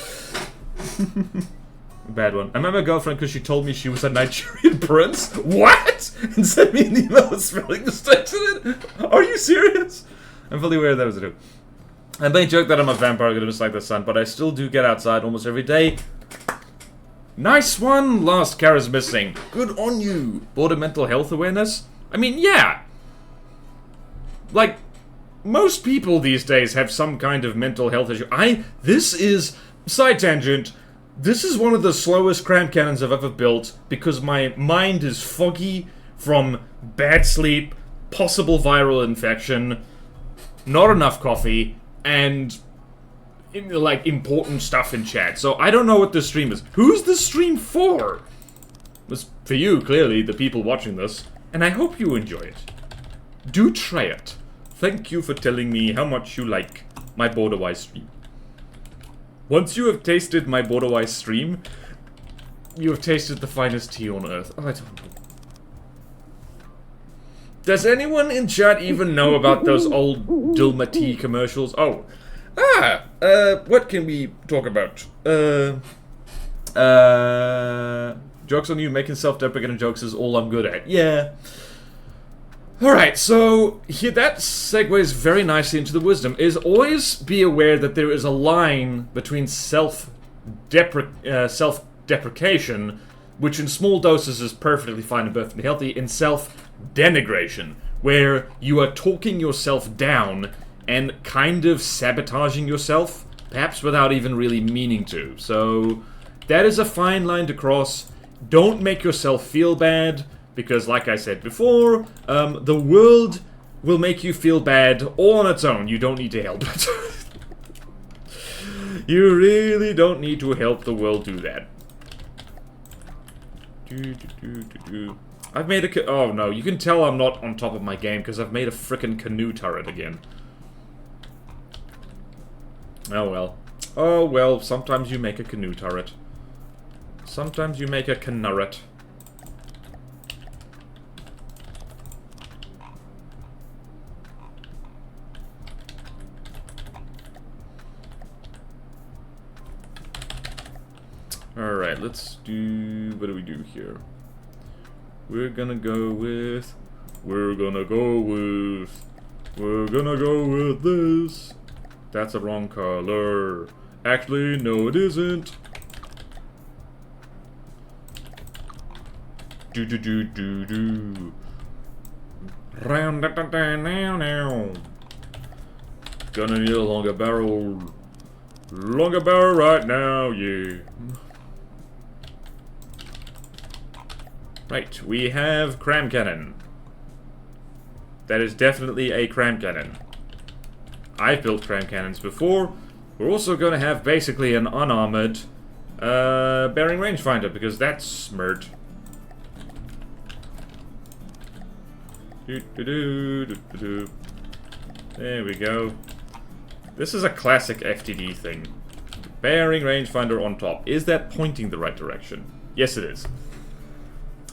Bad one. I met my girlfriend because she told me she was a Nigerian prince. What? And sent me an email with spelling mistakes in it? Are you serious? I'm fully aware that was a joke. I may joke that I'm a vampire gonna dislike the sun, but I still do get outside almost every day. Nice one! Last Kara's missing. Good on you. Border mental health awareness? I mean, yeah. Like, most people these days have some kind of mental health issue. This is... Side tangent. This is one of the slowest cram cannons I've ever built because my mind is foggy from bad sleep, possible viral infection, not enough coffee, and like important stuff in chat. So I don't know what this stream is. Who's this stream for? It's for you, clearly, the people watching this, and I hope you enjoy it. Do try it. Thank you for telling me how much you like my Borderwise stream. Once you have tasted my Borderwise stream, you have tasted the finest tea on earth. Oh, I don't know. Does anyone in chat even know about those old Dilma tea commercials? Oh, What can we talk about? Jokes on you, making self-deprecating jokes is all I'm good at. Yeah. Alright, so here that segues very nicely into the wisdom, is always be aware that there is a line between self-deprecation, which in small doses is perfectly fine and perfectly healthy, and self-denigration, where you are talking yourself down and kind of sabotaging yourself, perhaps without even really meaning to. So that is a fine line to cross. Don't make yourself feel bad, because like I said before, the world will make you feel bad all on its own. You don't need to help it. You really don't need to help the world do that. I've made a oh no, you can tell I'm not on top of my game because I've made a frickin' canoe turret again. Oh well. Oh well, sometimes you make a canoe turret. Sometimes you make a canurret. Alright, let's do... what do we do here? We're gonna go with this. That's the wrong color. Actually, no it isn't. Do. Round now. Gonna need a longer barrel. Longer barrel right now, yeah. Right, we have CRAM cannon. That is definitely a CRAM cannon. I've built CRAM cannons before. We're also going to have basically an unarmored bearing rangefinder, because that's smart. There we go. This is a classic FTD thing. Bearing rangefinder on top. Is that pointing the right direction? Yes, it is.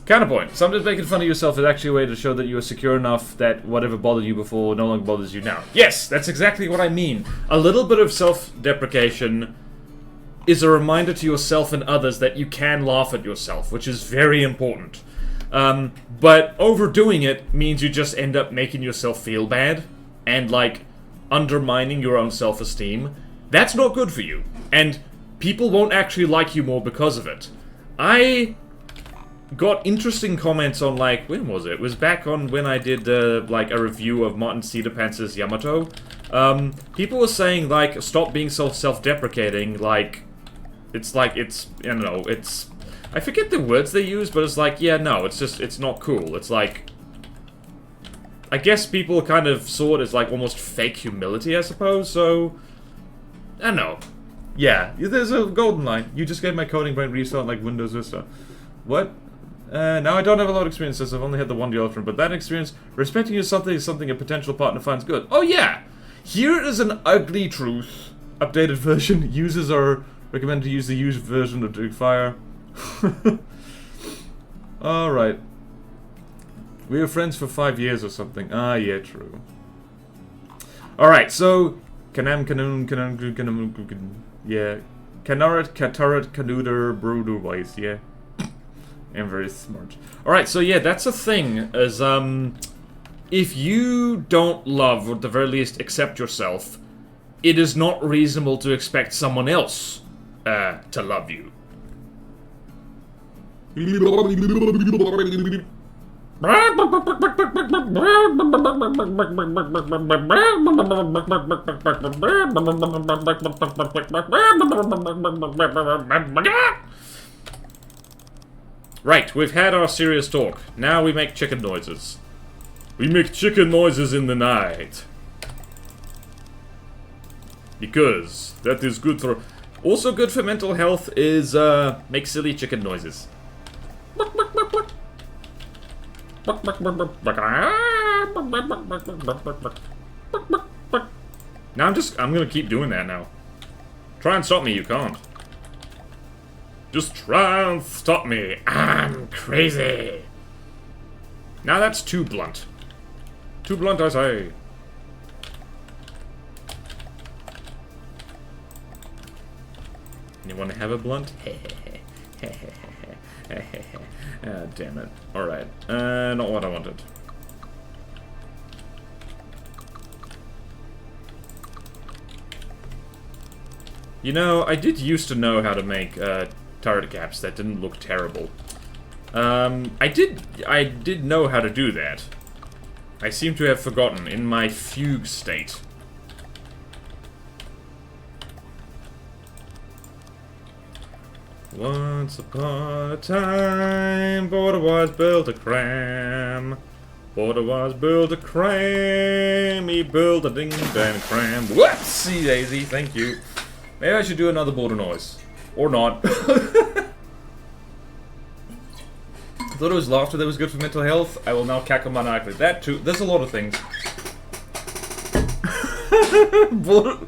Counterpoint. Sometimes making fun of yourself is actually a way to show that you are secure enough that whatever bothered you before no longer bothers you now. Yes, that's exactly what I mean. A little bit of self-deprecation is a reminder to yourself and others that you can laugh at yourself, which is very important. But overdoing it means you just end up making yourself feel bad and, like, undermining your own self-esteem. That's not good for you. And people won't actually like you more because of it. I got interesting comments on, like, when was it? It was back on when I did, like, a review of Martin Cedarpants's Yamato. People were saying, like, stop being so self-deprecating, like, it's, I don't know, it's, I forget the words they use, but it's like, yeah, no, it's just, it's not cool. It's like, I guess people kind of saw it as, like, almost fake humility, I suppose, so, I don't know. Yeah, there's a golden line. You just gave my coding brain restart like Windows Vista. What? Now I don't have a lot of experiences, I've only had the one girlfriend, but that experience, respecting you is something a potential partner finds good. Oh yeah! Here is an ugly truth. Updated version. Users are recommended to use the used version of Campfire. Alright. We were friends for 5 years or something. Ah, yeah, true. Alright, so... yeah. Canaret, Cataret, Canuder, Bruderweiss, yeah. I'm very smart. Alright, so yeah, that's a thing, is, if you don't love, or at the very least accept yourself, it is not reasonable to expect someone else, to love you. Right, we've had our serious talk. Now we make chicken noises. We make chicken noises in the night. Because that is good for... Also good for mental health is, make silly chicken noises. Now I'm gonna keep doing that now. Try and stop me, you can't. Just try and stop me. I'm crazy. Now that's too blunt. Too blunt, I say. You want to have a blunt? Damn it. Alright. Not what I wanted. You know, I did used to know how to make turret caps that didn't look terrible. I did know how to do that. I seem to have forgotten in my fugue state. Once upon a time, Bodan was built a CRAM. Bodan was built a CRAM. He built a ding-dang CRAM. Whoopsie daisy, thank you. Maybe I should do another Bodan noise. Or not. I thought it was laughter that was good for mental health. I will now cackle maniacally. That too. There's a lot of things. Bodan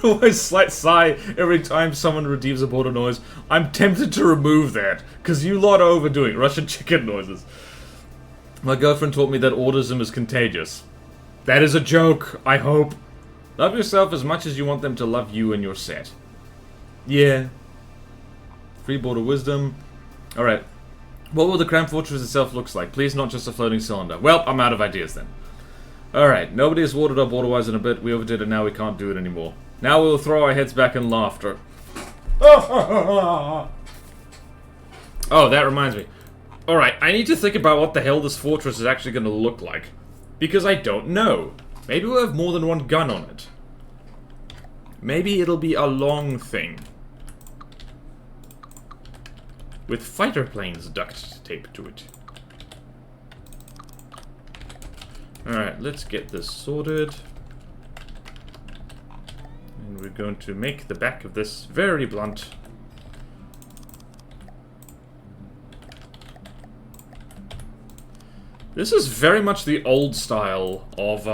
always slight sigh every time someone redeems a Bodan noise. I'm tempted to remove that, because you lot are overdoing Russian chicken noises. My girlfriend taught me that autism is contagious. That is a joke, I hope. Love yourself as much as you want them to love you and your set. Yeah. Free Bodan wisdom. Alright. What will the CRAM fortress itself looks like? Please not just a floating cylinder. Well, I'm out of ideas then. Alright, nobody has watered up Borderwise in a bit. We overdid it, now we can't do it anymore. Now we'll throw our heads back in laughter. Oh, that reminds me. Alright, I need to think about what the hell this fortress is actually going to look like. Because I don't know. Maybe we'll have more than one gun on it. Maybe it'll be a long thing. With fighter planes duct taped to it. Alright, let's get this sorted. And we're going to make the back of this very blunt. This is very much the old style of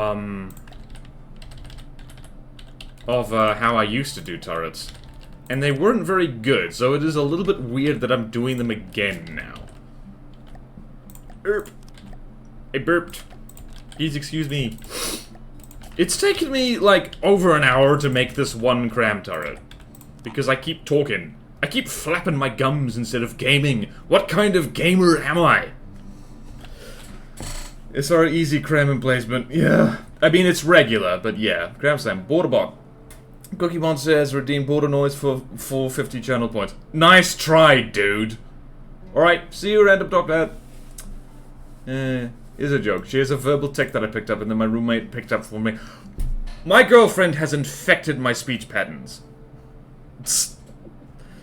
how I used to do turrets. And they weren't very good, so it is a little bit weird that I'm doing them again now. I burped. Please excuse me. It's taken me, like, over an hour to make this one CRAM turret. Because I keep talking. I keep flapping my gums instead of gaming. What kind of gamer am I? It's our easy CRAM emplacement. Yeah. I mean, it's regular, but yeah. CRAM Slam. Borderbot. Cookie Monster has redeemed Bodan noise for 450 channel points. Nice try, dude. Alright, see you, random talk that. Is a joke. She has a verbal tick that I picked up and then my roommate picked up for me. My girlfriend has infected my speech patterns.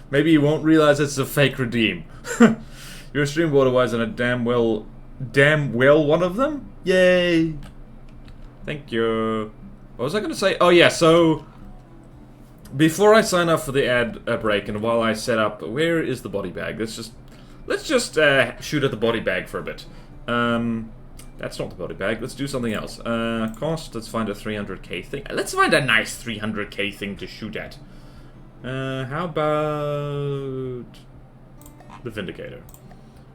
Maybe you won't realize it's a fake redeem. You're a stream Borderwise and a damn well one of them? Yay! Thank you. What was I gonna say? Oh yeah, so before I sign up for the ad break and while I set up, where is the body bag? Let's just shoot at the body bag for a bit. That's not the body bag. Let's do something else. Cost. Let's find a 300k thing. Let's find a nice 300k thing to shoot at. How about the Vindicator?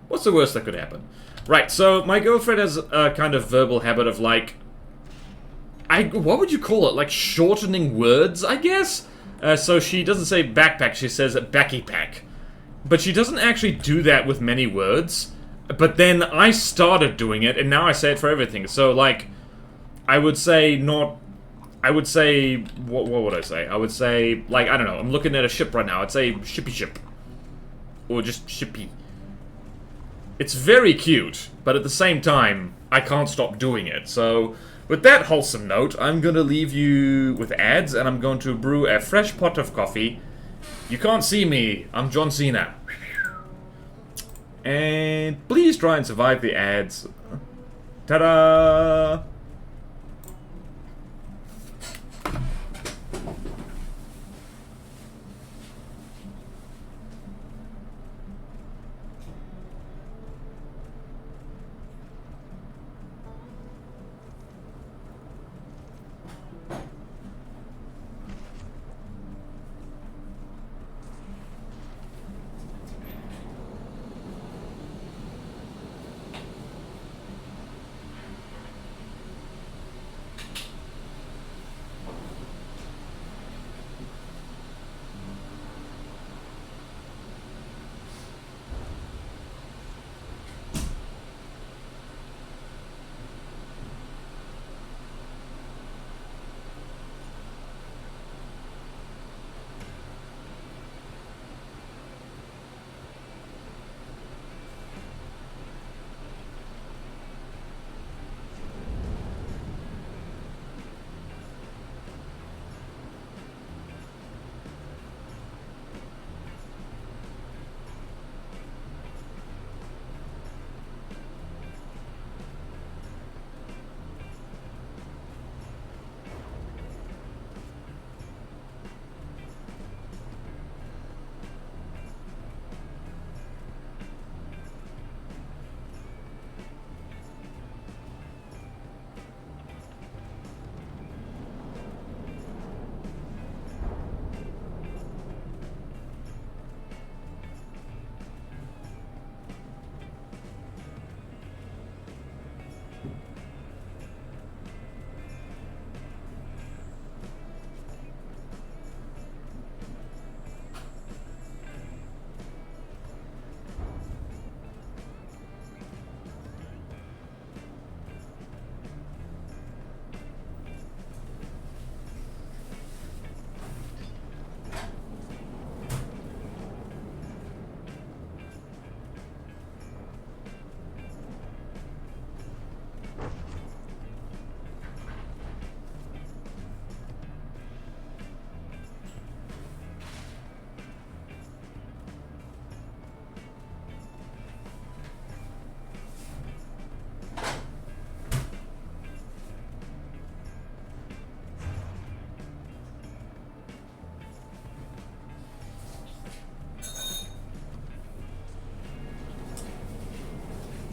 What's the worst that could happen? Right. So my girlfriend has a kind of verbal habit of like, what would you call it? Like shortening words, I guess. So she doesn't say backpack. She says backy pack. But she doesn't actually do that with many words. But then I started doing it, and now I say it for everything. So, like, I would say not... I would say... What would I say? I would say, like, I don't know. I'm looking at a ship right now. I'd say shippy ship. Or just shippy. It's very cute, but at the same time, I can't stop doing it. So, with that wholesome note, I'm gonna leave you with ads, and I'm going to brew a fresh pot of coffee. You can't see me. I'm John Cena. And please try and survive the ads. Ta-da!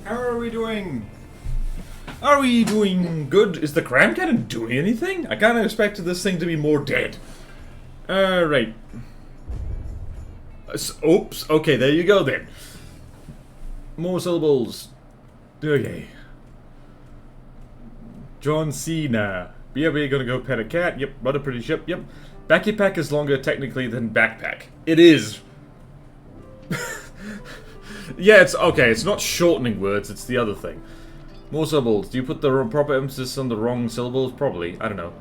How are we doing? Are we doing good? Is the cram cannon doing anything? I kinda expected this thing to be more dead. Right. Oops. Okay, there you go then. More syllables. Okay. John Cena. Yeah, we're gonna go pet a cat. Yep. Run a pretty ship. Yep. Backy pack is longer technically than backpack. It is. Yeah, it's okay. It's not shortening words. It's the other thing. More syllables. Do you put the proper emphasis on the wrong syllables? Probably. I don't know.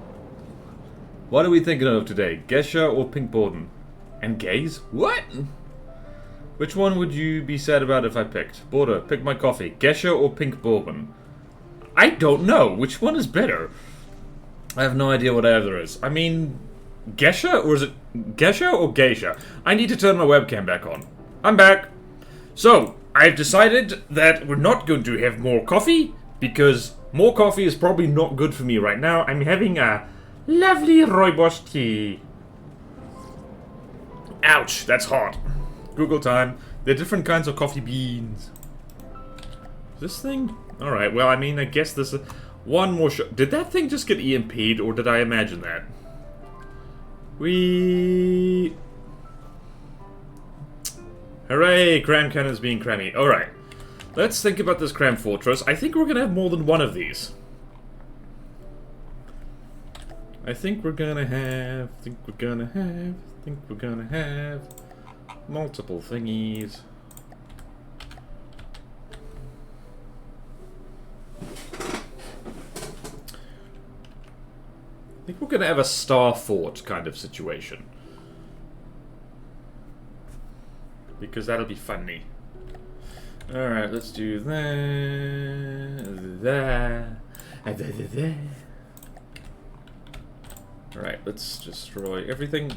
What are we thinking of today? Gesha or Pink Bodan? And gays? What? Which one would you be sad about if I picked? Border, pick my coffee. Gesha or Pink Bourbon? I don't know. Which one is better? I have no idea what either is. I mean, Gesha? Or is it Gesha or Geisha? I need to turn my webcam back on. I'm back. So, I've decided that we're not going to have more coffee, because more coffee is probably not good for me right now. I'm having a lovely rooibos tea. Ouch, that's hot. Google time. There are different kinds of coffee beans. This thing? Alright, well, I mean, I guess this is... One more shot. Did that thing just get EMP'd, or did I imagine that? Hooray, cram cannons being crammy. Alright. Let's think about this cram fortress. I think we're gonna have more than one of these. I think we're gonna have multiple thingies. I think we're gonna have a star fort kind of situation. Because that'll be funny. Alright, let's do that. Alright, let's destroy everything.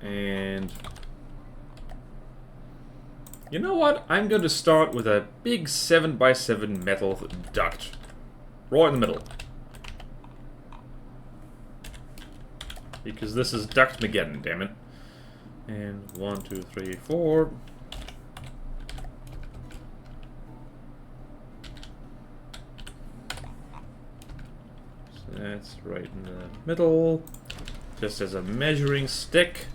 And... you know what? I'm going to start with a big 7x7 metal duct. Right in the middle. Because this is Duct-mageddon, damn it. And 1, 2, 3, 4. So that's right in the middle. Just as a measuring stick.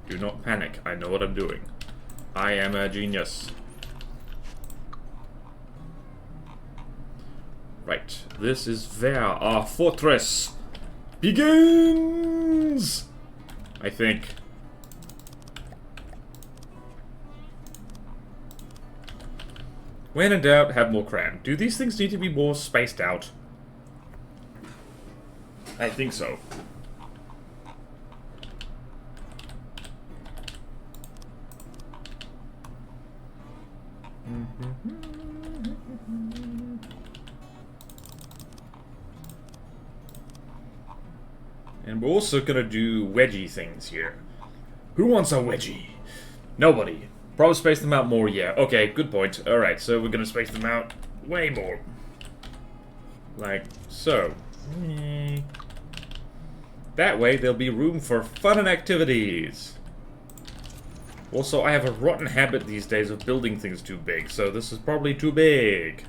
Do not panic. I know what I'm doing. I am a genius. Right, this is where our fortress begins! I think. When in doubt, have more cram. Do these things need to be more spaced out? I think so. And we're also gonna do wedgie things here. Who wants a wedgie? Nobody. Probably space them out more, yeah. Okay, good point. Alright, so we're gonna space them out way more. Like so. That way there'll be room for fun and activities. Also, I have a rotten habit these days of building things too big, so this is probably too big.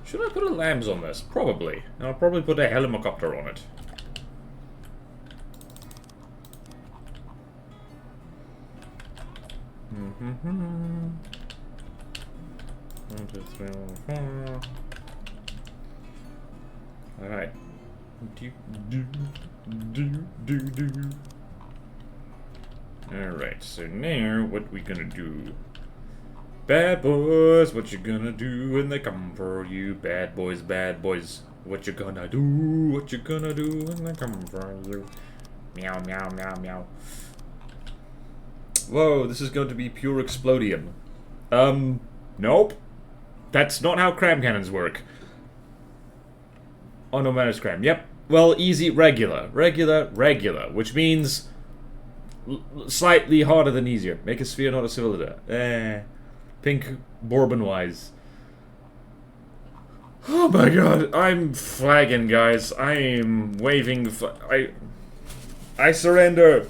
Should I put a lambs on this? Probably. I'll probably put a helicopter on it. One, 2, 3, 4. Alright. Alright, so now what we gonna do? Bad boys, what you gonna do when they come for you? Bad boys, what you gonna do? What you gonna do when they come for you? Meow, meow, meow, meow. Whoa, this is going to be pure explodium. Nope. That's not how cram cannons work. Oh, no matters cram. Yep. Well, easy, regular. Regular. Which means... slightly harder than easier. Make a sphere, not a cylinder. Pink Bourbon-wise. Oh my god, I'm flagging, guys. I'm waving. I surrender.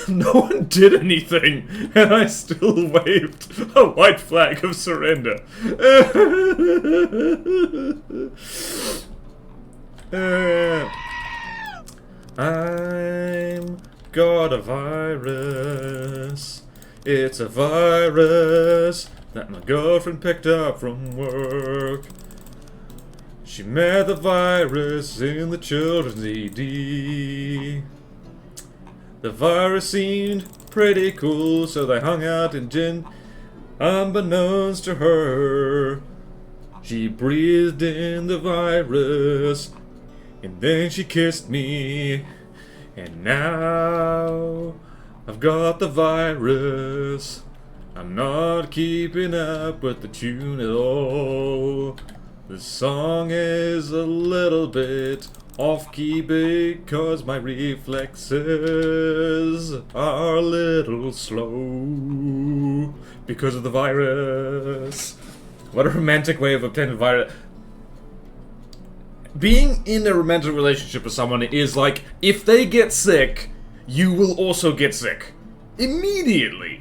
No one did anything, and I still waved a white flag of surrender. I'm got a virus. It's a virus that my girlfriend picked up from work. She met the virus in the children's ED. The virus seemed pretty cool, so they hung out in gin. Unbeknownst to her, she breathed in the virus, and then she kissed me. And now I've got the virus. I'm not keeping up with the tune at all. The song is a little bit off-key because my reflexes are a little slow because of the virus. What a romantic way of obtaining the virus. Being in a romantic relationship with someone is like, if they get sick, you will also get sick. Immediately.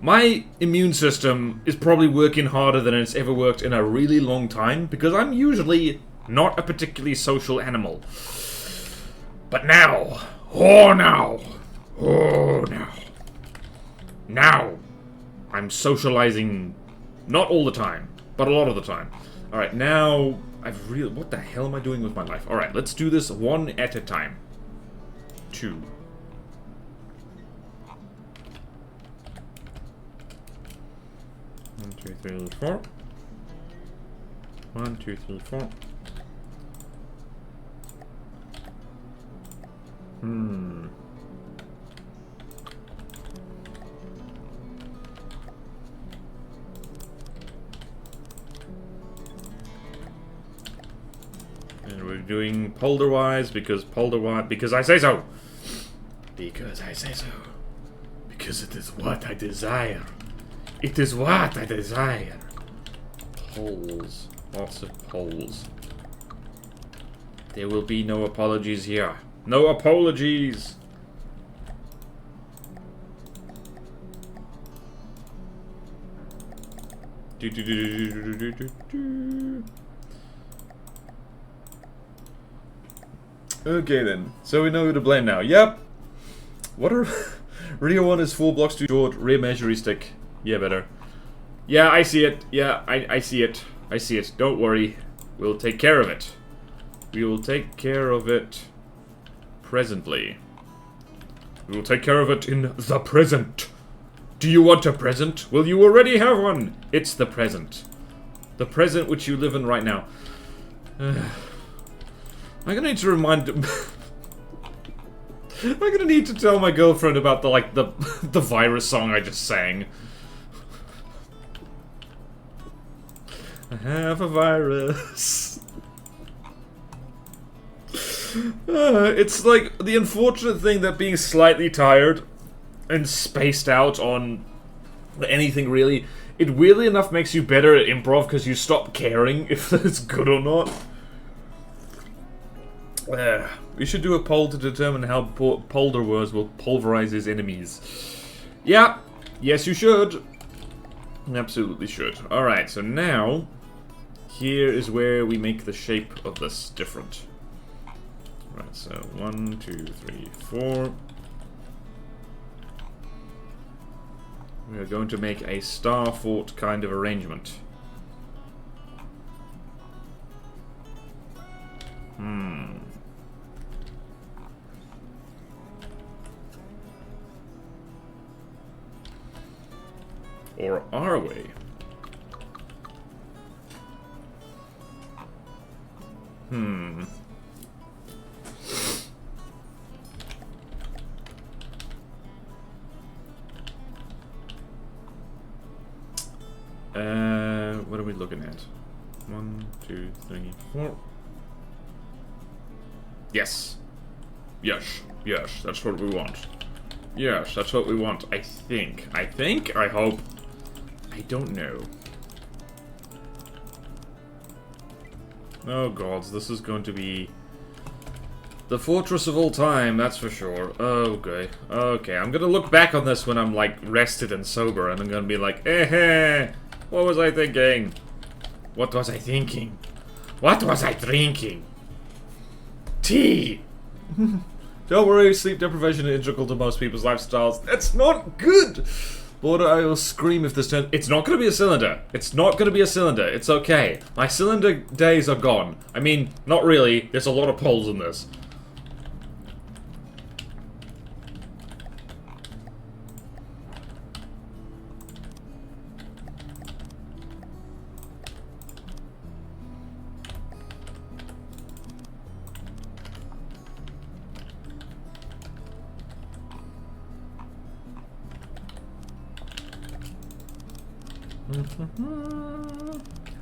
My immune system is probably working harder than it's ever worked in a really long time, because I'm usually not a particularly social animal. But now, now, I'm socializing, not all the time, but a lot of the time. Alright, now, what the hell am I doing with my life? Alright, let's do this one at a time. 2. 1, 2, 3, 4. 1, 2, 3, 4. And we're doing polder-wise because I say so. Because I say so. Because it is what I desire. It is what I desire. Polls. Lots of polls. There will be no apologies here. No apologies! Okay then, so we know who to blame now. Yep! What are... Rear 1 is 4 blocks too short, rear measuring stick. Yeah, better. Yeah, I see it. Yeah, I see it. I see it. Don't worry. We'll take care of it. We will take care of it presently. We will take care of it in the present. Do you want a present? Well, you already have one. It's the present. The present which you live in right now. I'm gonna need to remind... I'm gonna need to tell my girlfriend about the virus song I just sang. I have a virus. It's like the unfortunate thing that being slightly tired and spaced out on anything really, it weirdly enough makes you better at improv because you stop caring if it's good or not. We should do a poll to determine how Polder words will pulverize his enemies. Yeah, yes you should. Absolutely should. Alright, so now, here is where we make the shape of this different. Right, so 1, 2, 3, 4. We are going to make a star fort kind of arrangement. Or are we? What are we looking at? 1, 2, 3, 4. Yes. Yes. Yes, that's what we want. Yes, that's what we want, I think. I hope. I don't know. Oh god, this is going to be the fortress of all time, that's for sure. Okay. Okay, I'm gonna look back on this when I'm, like, rested and sober, and I'm gonna be like, eh, what was I thinking? What was I thinking? What was I drinking? Tea! Don't worry, sleep deprivation is integral to most people's lifestyles. That's not good! Boda, I will scream if this turns. It's not gonna be a cylinder. It's not gonna be a cylinder. It's okay. My cylinder days are gone. I mean, not really. There's a lot of poles in this.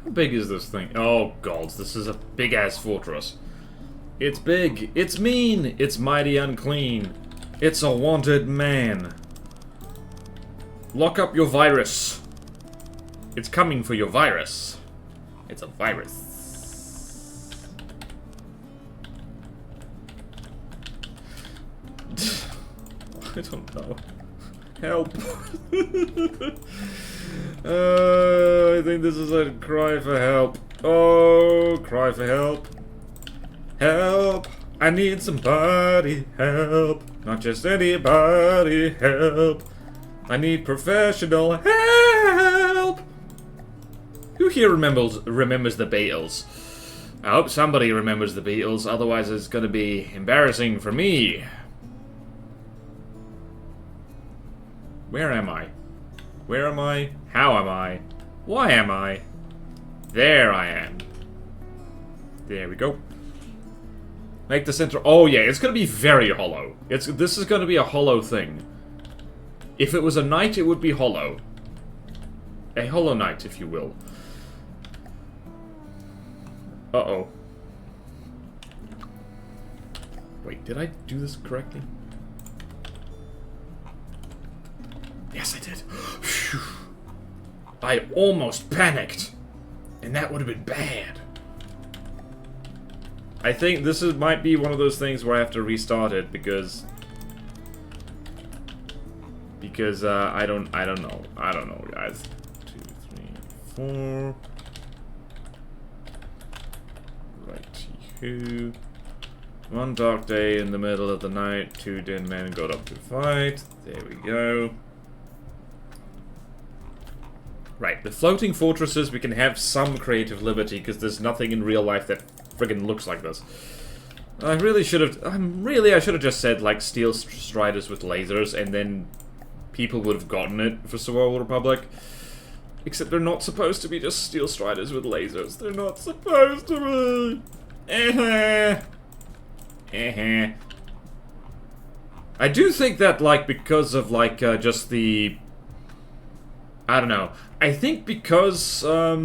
How big is this thing? Oh god, this is a big-ass fortress. It's big, it's mean, it's mighty unclean. It's a wanted man. Lock up your virus. It's coming for your virus. It's a virus. I don't know. Help. I think this is a cry for help. Oh, cry for help. Help. I need somebody. Help. Not just anybody. Help. I need professional help. Who here remembers the Beatles? I hope somebody remembers the Beatles, otherwise it's gonna be embarrassing for me. Where am I? Where am I? How am I? Why am I? There I am. There we go. Make the center... Oh yeah, it's gonna be very hollow. This is gonna be a hollow thing. If it was a knight, it would be hollow. A hollow knight, if you will. Uh-oh. Wait, did I do this correctly? Yes, I did. Phew. I almost panicked. And that would have been bad. I think this might be one of those things where I have to restart it because I don't know. I don't know, guys. 2, 3, 4. Right here. One dark day in the middle of the night, 2 dead men got up to fight. There we go. Right, the floating fortresses, we can have some creative liberty, because there's nothing in real life that friggin' looks like this. I should have just said, like, steel striders with lasers, and then people would have gotten it for Survival Republic. Except they're not supposed to be just steel striders with lasers. They're not supposed to be! I do think that, like, because of, like, just the... I don't know. I think because, I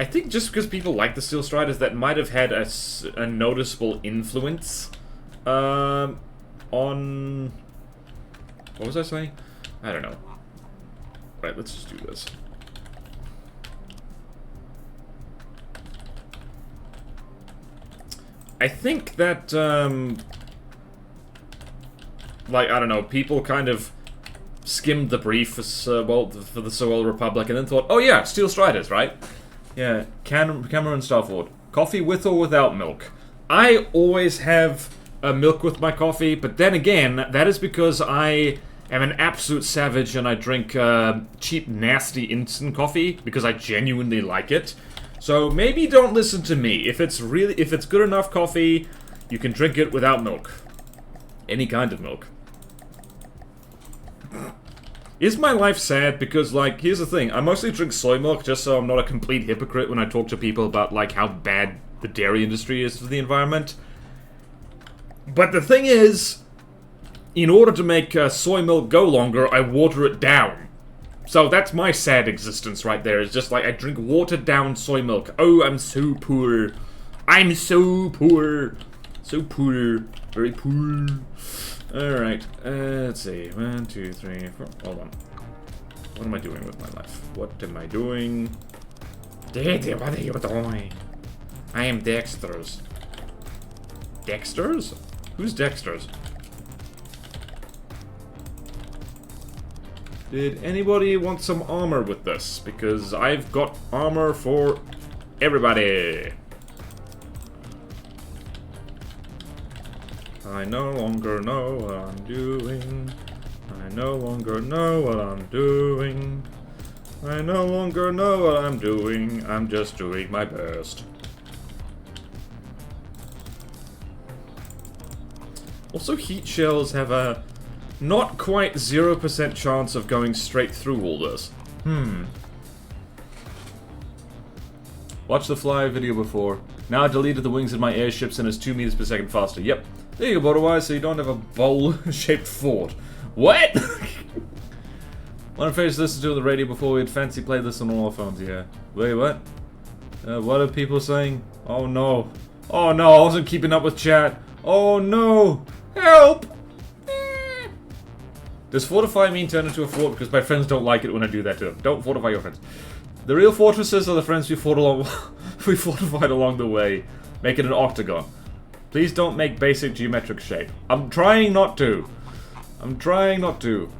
think just because people like the Steel Striders, that might have had a noticeable influence, on... What was I saying? I don't know. Right, let's just do this. I think that, like, I don't know, people kind of skimmed the brief for the Survival Republic and then thought, oh yeah, Steel Striders, right? Yeah, Cameron Starford. Coffee with or without milk? I always have milk with my coffee, but then again, that is because I am an absolute savage and I drink cheap, nasty instant coffee because I genuinely like it. So maybe don't listen to me. If it's good enough coffee, you can drink it without milk. Any kind of milk. Is my life sad? Because, like, here's the thing. I mostly drink soy milk just so I'm not a complete hypocrite when I talk to people about, like, how bad the dairy industry is for the environment. But the thing is, in order to make soy milk go longer, I water it down. So that's my sad existence right there. It's just like, I drink watered down soy milk. Oh, I'm so poor. I'm so poor. So poor. Very poor. Alright, let's see. 1, 2, 3, 4. Hold on. What am I doing with my life? What am I doing? Daddy, what are you doing? I am Dexter's. Dexter's? Who's Dexter's? Did anybody want some armor with this? Because I've got armor for everybody. I no longer know what I'm doing. I no longer know what I'm doing. I no longer know what I'm doing. I'm just doing my best. Also, heat shells have a not quite 0% chance of going straight through all this. Watch the fly video before. Now I deleted the wings of my airships and it's 2 meters per second faster. Yep. There you go, otherwise, so you don't have a bowl-shaped fort. What? Wanna finish listening to the radio before we'd fancy play this on all our phones, yeah. Wait, what? What are people saying? Oh no. Oh no, I wasn't keeping up with chat. Oh no. Help! Does fortify mean turn into a fort? Because my friends don't like it when I do that to them. Don't fortify your friends. The real fortresses are the friends we fortified along the way. Make it an octagon. Please don't make basic geometric shape. I'm trying not to. I'm trying not to.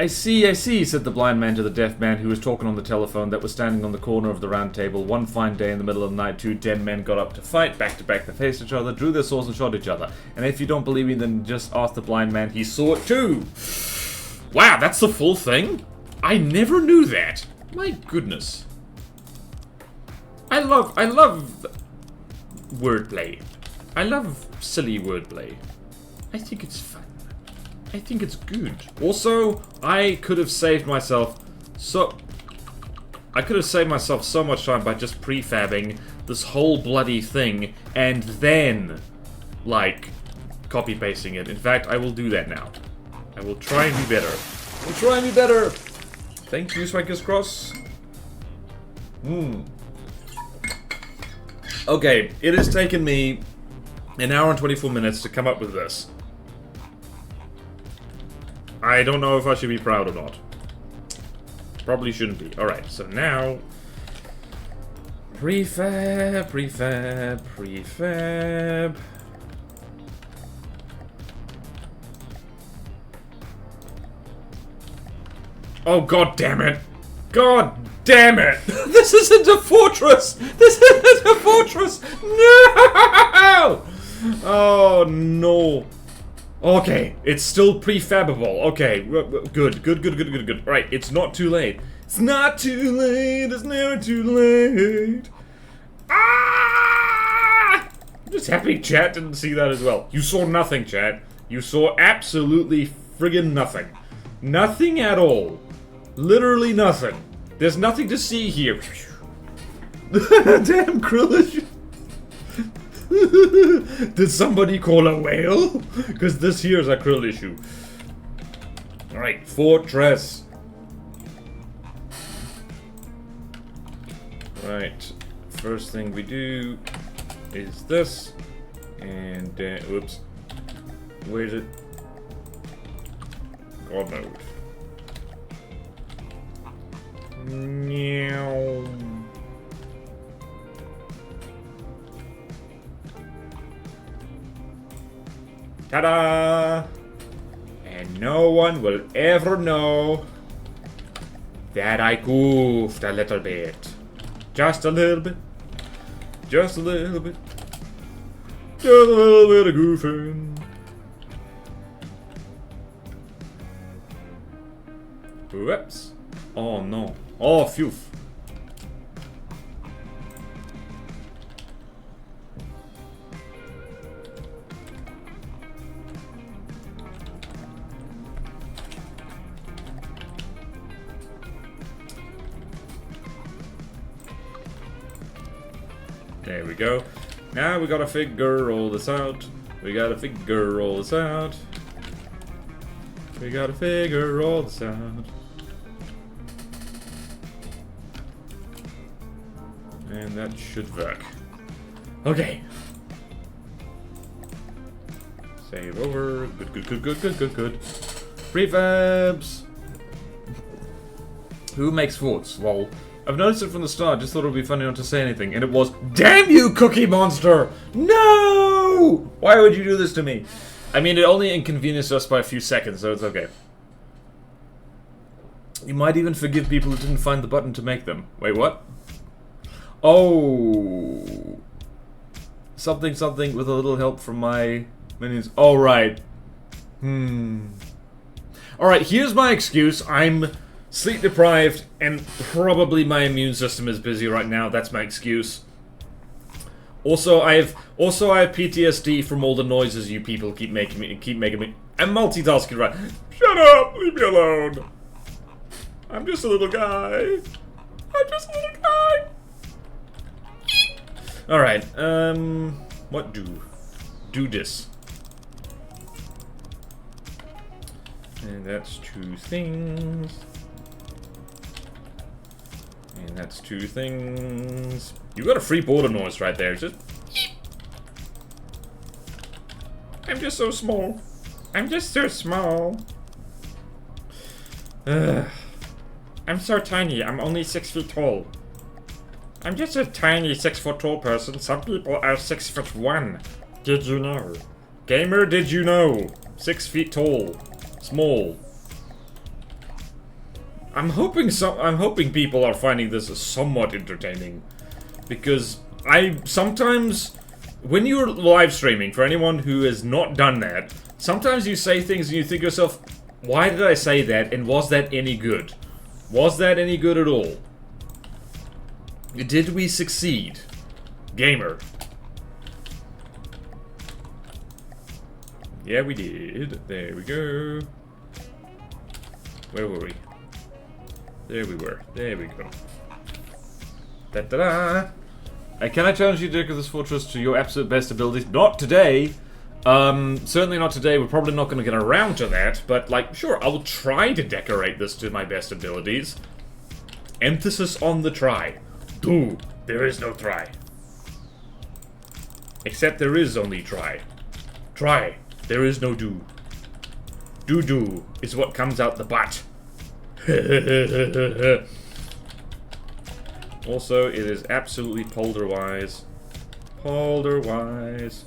I see, said the blind man to the deaf man who was talking on the telephone that was standing on the corner of the round table. One fine day in the middle of the night, 2 dead men got up to fight. Back to back, they faced each other, drew their swords and shot each other. And if you don't believe me, then just ask the blind man. He saw it too. Wow, that's the full thing? I never knew that. My goodness. I love wordplay. I love silly wordplay. I think it's fun. I think it's good. Also, I could have saved myself so much time by just prefabbing this whole bloody thing and then, like, copy-pasting it. In fact, I will do that now. I will try and be better. I'll try and be better! Thank you, Spikers Cross. Okay, it has taken me an hour and 24 minutes to come up with this. I don't know if I should be proud or not. Probably shouldn't be. Alright, so now... Prefab. Oh, god damn it! God damn it! This isn't a fortress! This isn't a fortress! No! Oh, no. Okay, it's still prefabable. Okay, good. Right, it's not too late. It's not too late, it's never too late. Ah! I'm just happy chat didn't see that as well. You saw nothing, chat. You saw absolutely friggin' nothing. Nothing at all. Literally nothing. There's nothing to see here. Damn Krillish. Did somebody call a whale? Because this here is a krill issue. Alright, fortress. Right, first thing we do is this. And, whoops. Where is it? God knows. Meow. Ta-da! And no one will ever know that I goofed a little bit. Just a little bit. Just a little bit. Just a little bit of goofing. Whoops. Oh no. Oh, phew. There we go. Now we gotta figure all this out. We gotta figure all this out. We gotta figure all this out. And that should work. Okay. Save over. Good. Prefabs. Who makes forts? Lol. I've noticed it from the start. Just thought it would be funny not to say anything. And it was, damn you, Cookie Monster! No! Why would you do this to me? I mean, it only inconvenienced us by a few seconds, so it's okay. You might even forgive people who didn't find the button to make them. Wait, what? Oh. Something, something with a little help from my minions. Oh, right. Alright, here's my excuse. I'm sleep deprived, and probably my immune system is busy right now. That's my excuse. Also, I have PTSD from all the noises you people keep making me. I'm multitasking, right? Shut up! Leave me alone. I'm just a little guy. All right. What do? Do this. And that's 2 things. And that's 2 things. You got a free border noise right there. Just. I'm just so small. I'm just so small. I'm so tiny. I'm only 6 feet tall. I'm just a tiny 6 foot tall person. Some people are 6'1". Did you know? Gamer, did you know? 6 feet tall. Small. I'm hoping people are finding this somewhat entertaining, because I sometimes, when you're live streaming, for anyone who has not done that, sometimes you say things and you think to yourself, why did I say that, and was that any good? Was that any good at all? Did we succeed? Gamer. Yeah, we did. There we go. Where were we? There we were. There we go. Da-da-da! Can I challenge you to decorate this fortress to your absolute best abilities? Not today! Certainly not today. We're probably not going to get around to that, but, like, sure, I will try to decorate this to my best abilities. Emphasis on the try. Do. There is no try. Except there is only try. Try. There is no do. Do is what comes out the butt. Also, it is absolutely polder-wise. Polder-wise.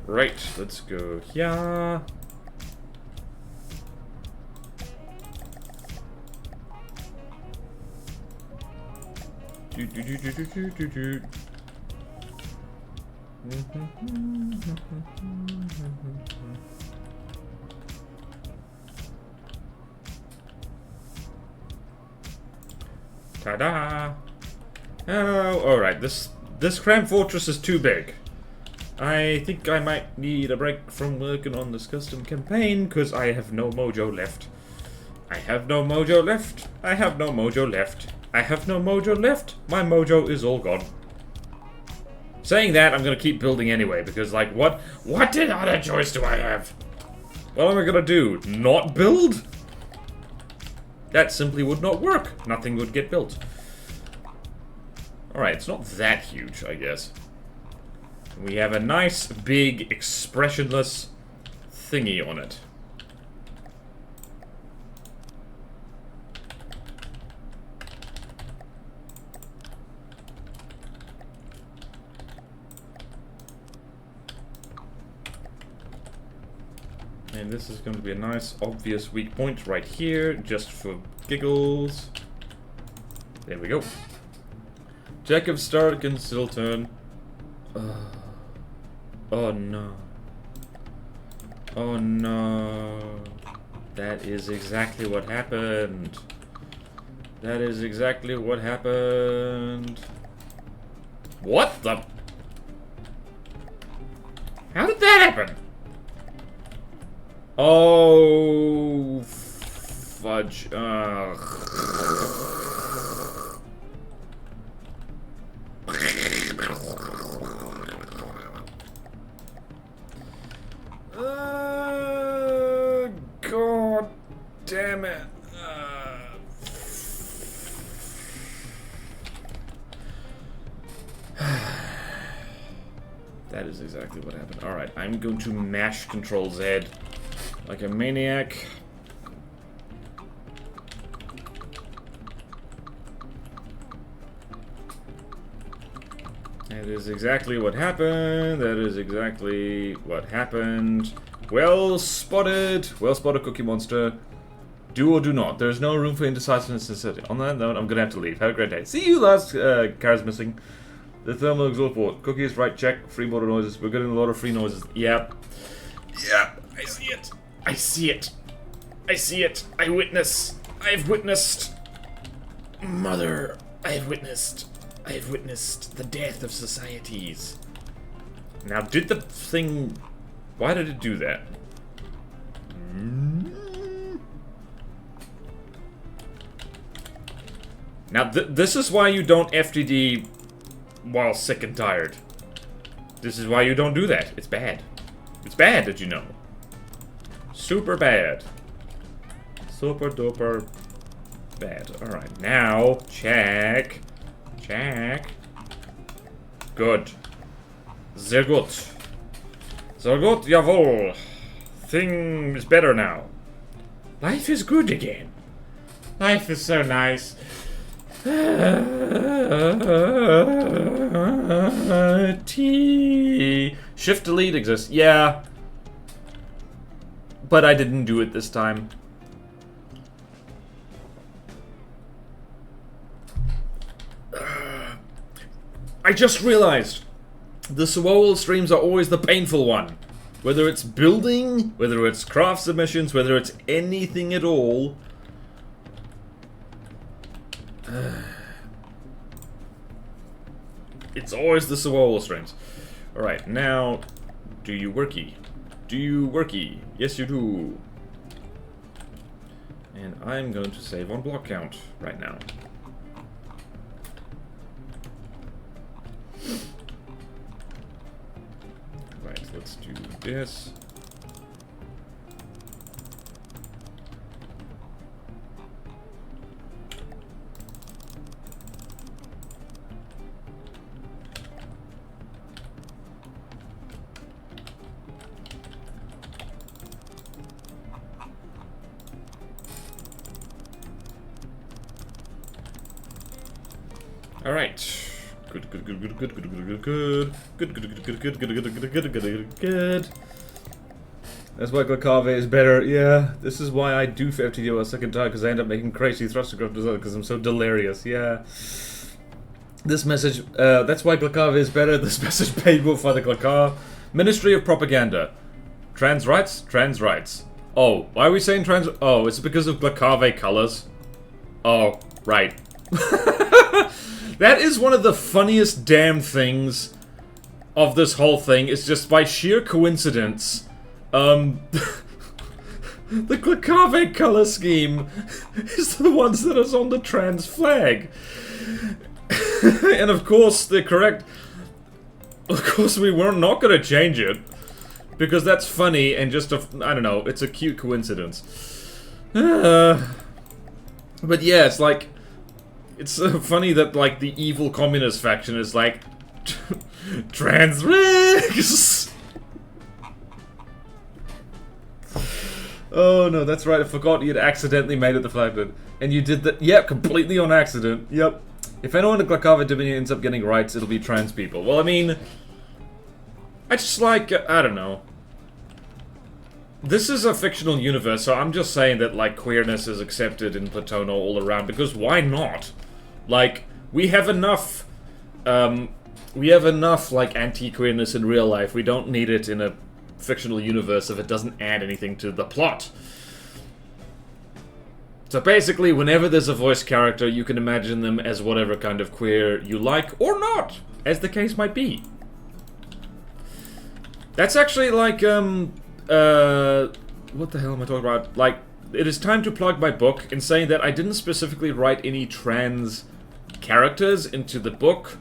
Right, let's go here. Ta-da! Oh, alright, this CRAM fortress is too big. I think I might need a break from working on this custom campaign, because I have no mojo left. I have no mojo left. I have no mojo left. I have no mojo left. My mojo is all gone. Saying that, I'm gonna keep building anyway, because, like, what other choice do I have? What am I gonna do? Not build? That simply would not work. Nothing would get built. Alright, it's not that huge, I guess. We have a nice, big, expressionless thingy on it. And this is going to be a nice, obvious weak point right here, just for giggles. There we go. Jack of Start can still turn. Oh no. Oh no. That is exactly what happened. That is exactly what happened. What the? How did that happen? Oh, fudge. God damn it. That is exactly what happened. Alright, I'm going to mash Control Z like a maniac. That is exactly what happened. That is exactly what happened. Well spotted. Well spotted, Cookie Monster. Do or do not. There's no room for indecisiveness in city. On that note, I'm gonna have to leave. Have a great day. See you, last car's missing. The thermal exhaust port. Cookies, right, check. Free motor noises. We're getting a lot of free noises. Yep. Yep. I see it. I see it. I see it. I witness. I have witnessed. Mother. I have witnessed. I have witnessed the death of societies. Now, did the thing... Why did it do that? Now, this is why you don't FTD while sick and tired. This is why you don't do that. It's bad. It's bad, did you know? Super bad. Super duper bad. Alright, now, check. Check. Good. Sehr gut. Sehr gut, jawohl. Thing is better now. Life is good again. Life is so nice. T. Shift delete exists. Yeah. But I didn't do it this time. I just realized the survival streams are always the painful one. Whether it's building, whether it's craft submissions, whether it's anything at all. It's always the survival streams. Alright, now, do you worky? Do you worky? Yes, you do. And I'm going to save on block count right now. Right, let's do this. All right. Good. That's why Glacave is better. Yeah, this is why I do for FTDO a second time, because I end up making crazy thruster growth because I'm so delirious. Yeah. This message, that's why Glacave is better. This message paid for the Glacave. Ministry of Propaganda. Trans rights? Trans rights. Oh, why are we saying trans? Oh, it's because of Glacave colors. Oh, right. That is one of the funniest damn things of this whole thing. It's just by sheer coincidence, the Glacave color scheme is the ones that is on the trans flag. And of course, the correct... Of course, we were not going to change it. Because that's funny and just a... I don't know, it's a cute coincidence. But yeah, it's like... It's so funny that, like, the evil communist faction is like... Trans rigs! Oh no, that's right, I forgot you'd accidentally made it the flag bid. And you did that, yep, completely on accident, yep. If anyone in Glacave Dominion ends up getting rights, it'll be trans people. Well, I mean... I just like, I don't know. This is a fictional universe, so I'm just saying that, like, queerness is accepted in Platono all around, because why not? Like, we have enough, like, anti-queerness in real life. We don't need it in a fictional universe if it doesn't add anything to the plot. So basically, whenever there's a voice character, you can imagine them as whatever kind of queer you like, or not, as the case might be. That's actually like, what the hell am I talking about? Like, it is time to plug my book in saying that I didn't specifically write any trans characters into the book,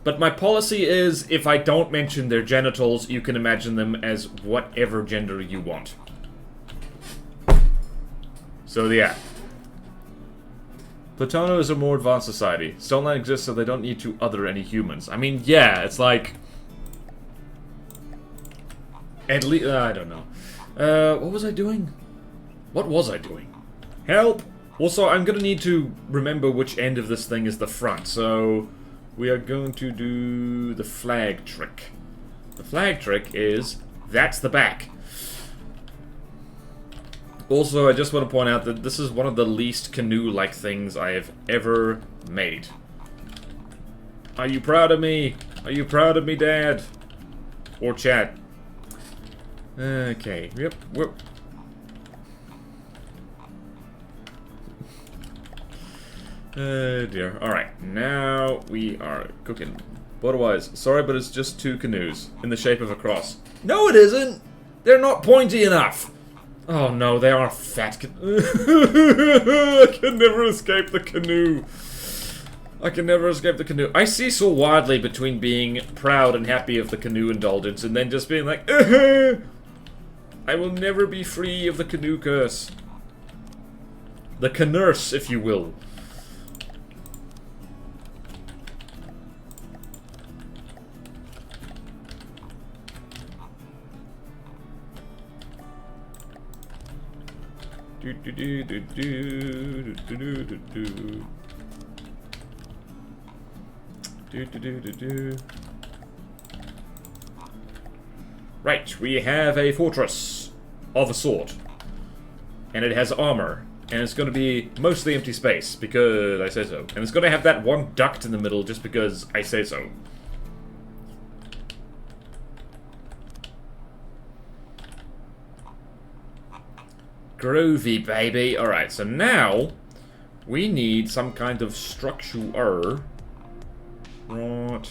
But my policy is, if I don't mention their genitals, you can imagine them as whatever gender you want. So, yeah. Platono is a more advanced society. Stoneland exists so they don't need to other any humans. I mean, yeah, it's like... At least... I don't know. What was I doing? What was I doing? Help! Also, I'm gonna need to remember which end of this thing is the front, so... We are going to do the flag trick. The flag trick is... That's the back. Also, I just want to point out that this is one of the least canoe-like things I have ever made. Are you proud of me? Are you proud of me, Dad? Or chat? Okay, yep, we're... Dear. Alright, now we are cooking. Otherwise, sorry, but it's just 2 canoes in the shape of a cross. No, it isn't! They're not pointy enough! Oh no, they are fat I can never escape the canoe. I can never escape the canoe. I seesaw wildly between being proud and happy of the canoe indulgence and then just being like, I will never be free of the canoe curse. The canurse, if you will. Right, we have a fortress of a sort, and it has armor, and it's going to be mostly empty space because I say so, and it's going to have that one duct in the middle just because I say so. Groovy, baby. Alright, so now we need some kind of structure. Right.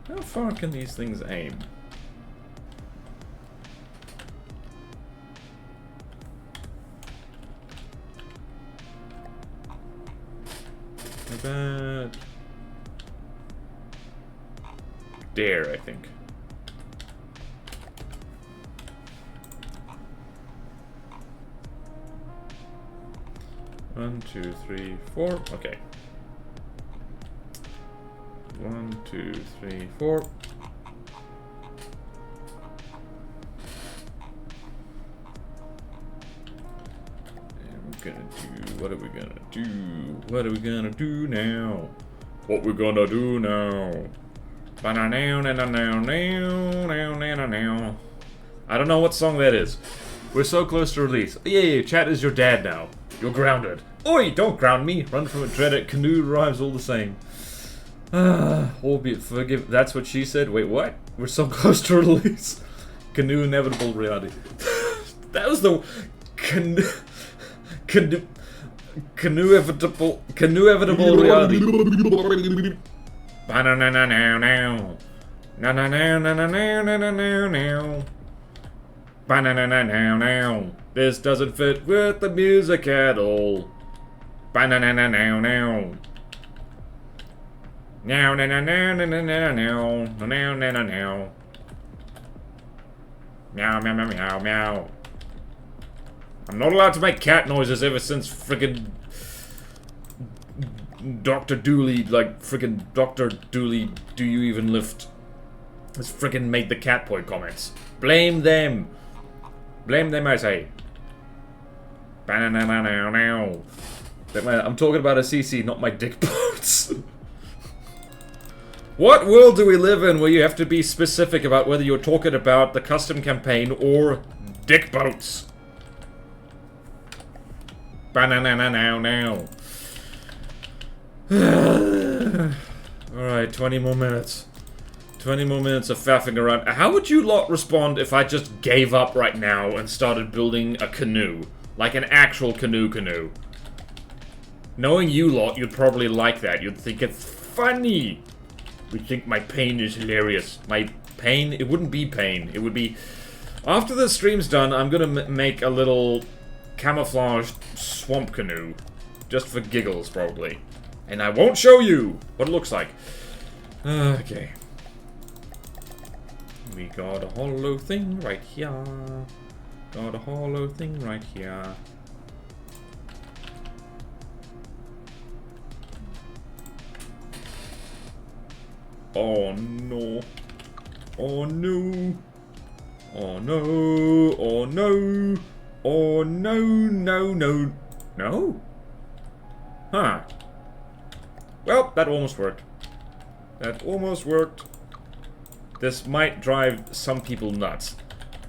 How far can these things aim? About there, I think. One, 2, 3, 4. Okay. 1, 2, 3, 4. And we're gonna do. What are we gonna do? What are we gonna do now? What we're gonna do now? I don't know what song that is. We're so close to release. Yeah, chat is your dad now. You're grounded. Oi, don't ground me. Run from a dreaded canoe rhymes all the same. Albeit forgive. That's what she said. Wait, what? We're so close to release. Canoe inevitable reality. That was the canoe inevitable reality. This doesn't fit with the music at all. Now. Meow. I'm not allowed to make cat noises ever since friggin' Dr. Dooley, like friggin' Dr. Dooley, do you even lift? Has friggin' made the cat boy comments. Blame them. Blame them, I say. I'm talking about a CC, not my dick boats. What world do we live in where you have to be specific about whether you're talking about the custom campaign or dick boats? Alright, 20 more minutes. 20 more minutes of faffing around. How would you lot respond if I just gave up right now and started building a canoe? Like an actual canoe. Knowing you lot, you'd probably like that. You'd think it's funny. You'd think my pain is hilarious. My pain? It wouldn't be pain. It would be... After the stream's done, I'm gonna make a little camouflaged swamp canoe. Just for giggles, probably. And I won't show you what it looks like. Okay. We got a hollow thing right here. Got a hollow thing right here. Oh no. Oh no. Oh no. Oh no. Oh no, no, no. No? Huh. Well, that almost worked. That almost worked. This might drive some people nuts.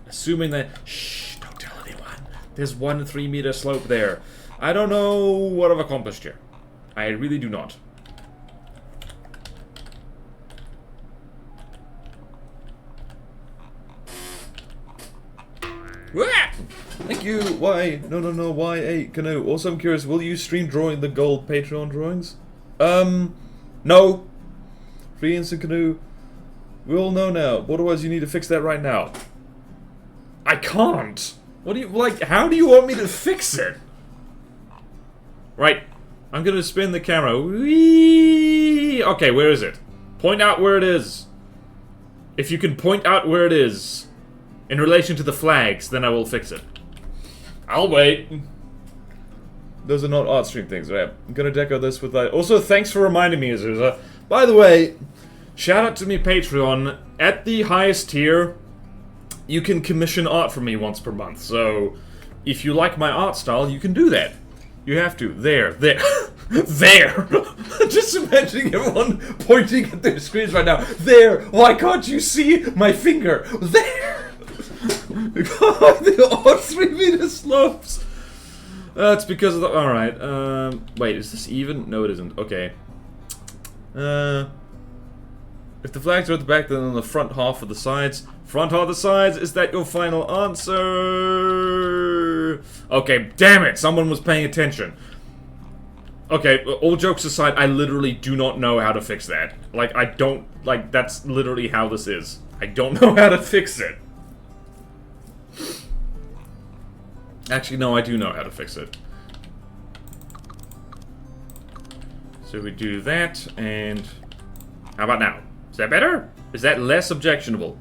Assuming that... Shh, don't tell anyone. There's 1 3-meter slope there. I don't know what I've accomplished here. I really do not. Thank you. Why? No. Why a canoe? Also, I'm curious. Will you stream drawing the gold Patreon drawings? No. Free instant canoe. We all know now. Otherwise, you need to fix that right now. I can't. What do you like? How do you want me to fix it? Right. I'm gonna spin the camera. Whee! Okay, where is it? Point out where it is. If you can point out where it is in relation to the flags, then I will fix it. I'll wait. Those are not art stream things, right? I'm gonna deco this with that. Also, thanks for reminding me, Azusa. By the way, shout out to me Patreon. At the highest tier, you can commission art from me once per month. So, if you like my art style, you can do that. You have to. There. There. Just imagining everyone pointing at their screens right now. There! Why can't you see my finger? There! The odd 3-meter slopes! It's because of the... Alright, wait, is this even? No, it isn't. Okay. If the flags are at the back, then on the front half of the sides. Front half of the sides, is that your final answer? Okay, damn it, someone was paying attention. Okay, all jokes aside, I literally do not know how to fix that. Like, I don't... Like, that's literally how this is. I don't know how to fix it. Actually, no, I do know how to fix it. So we do that, and... How about now? Is that better? Is that less objectionable?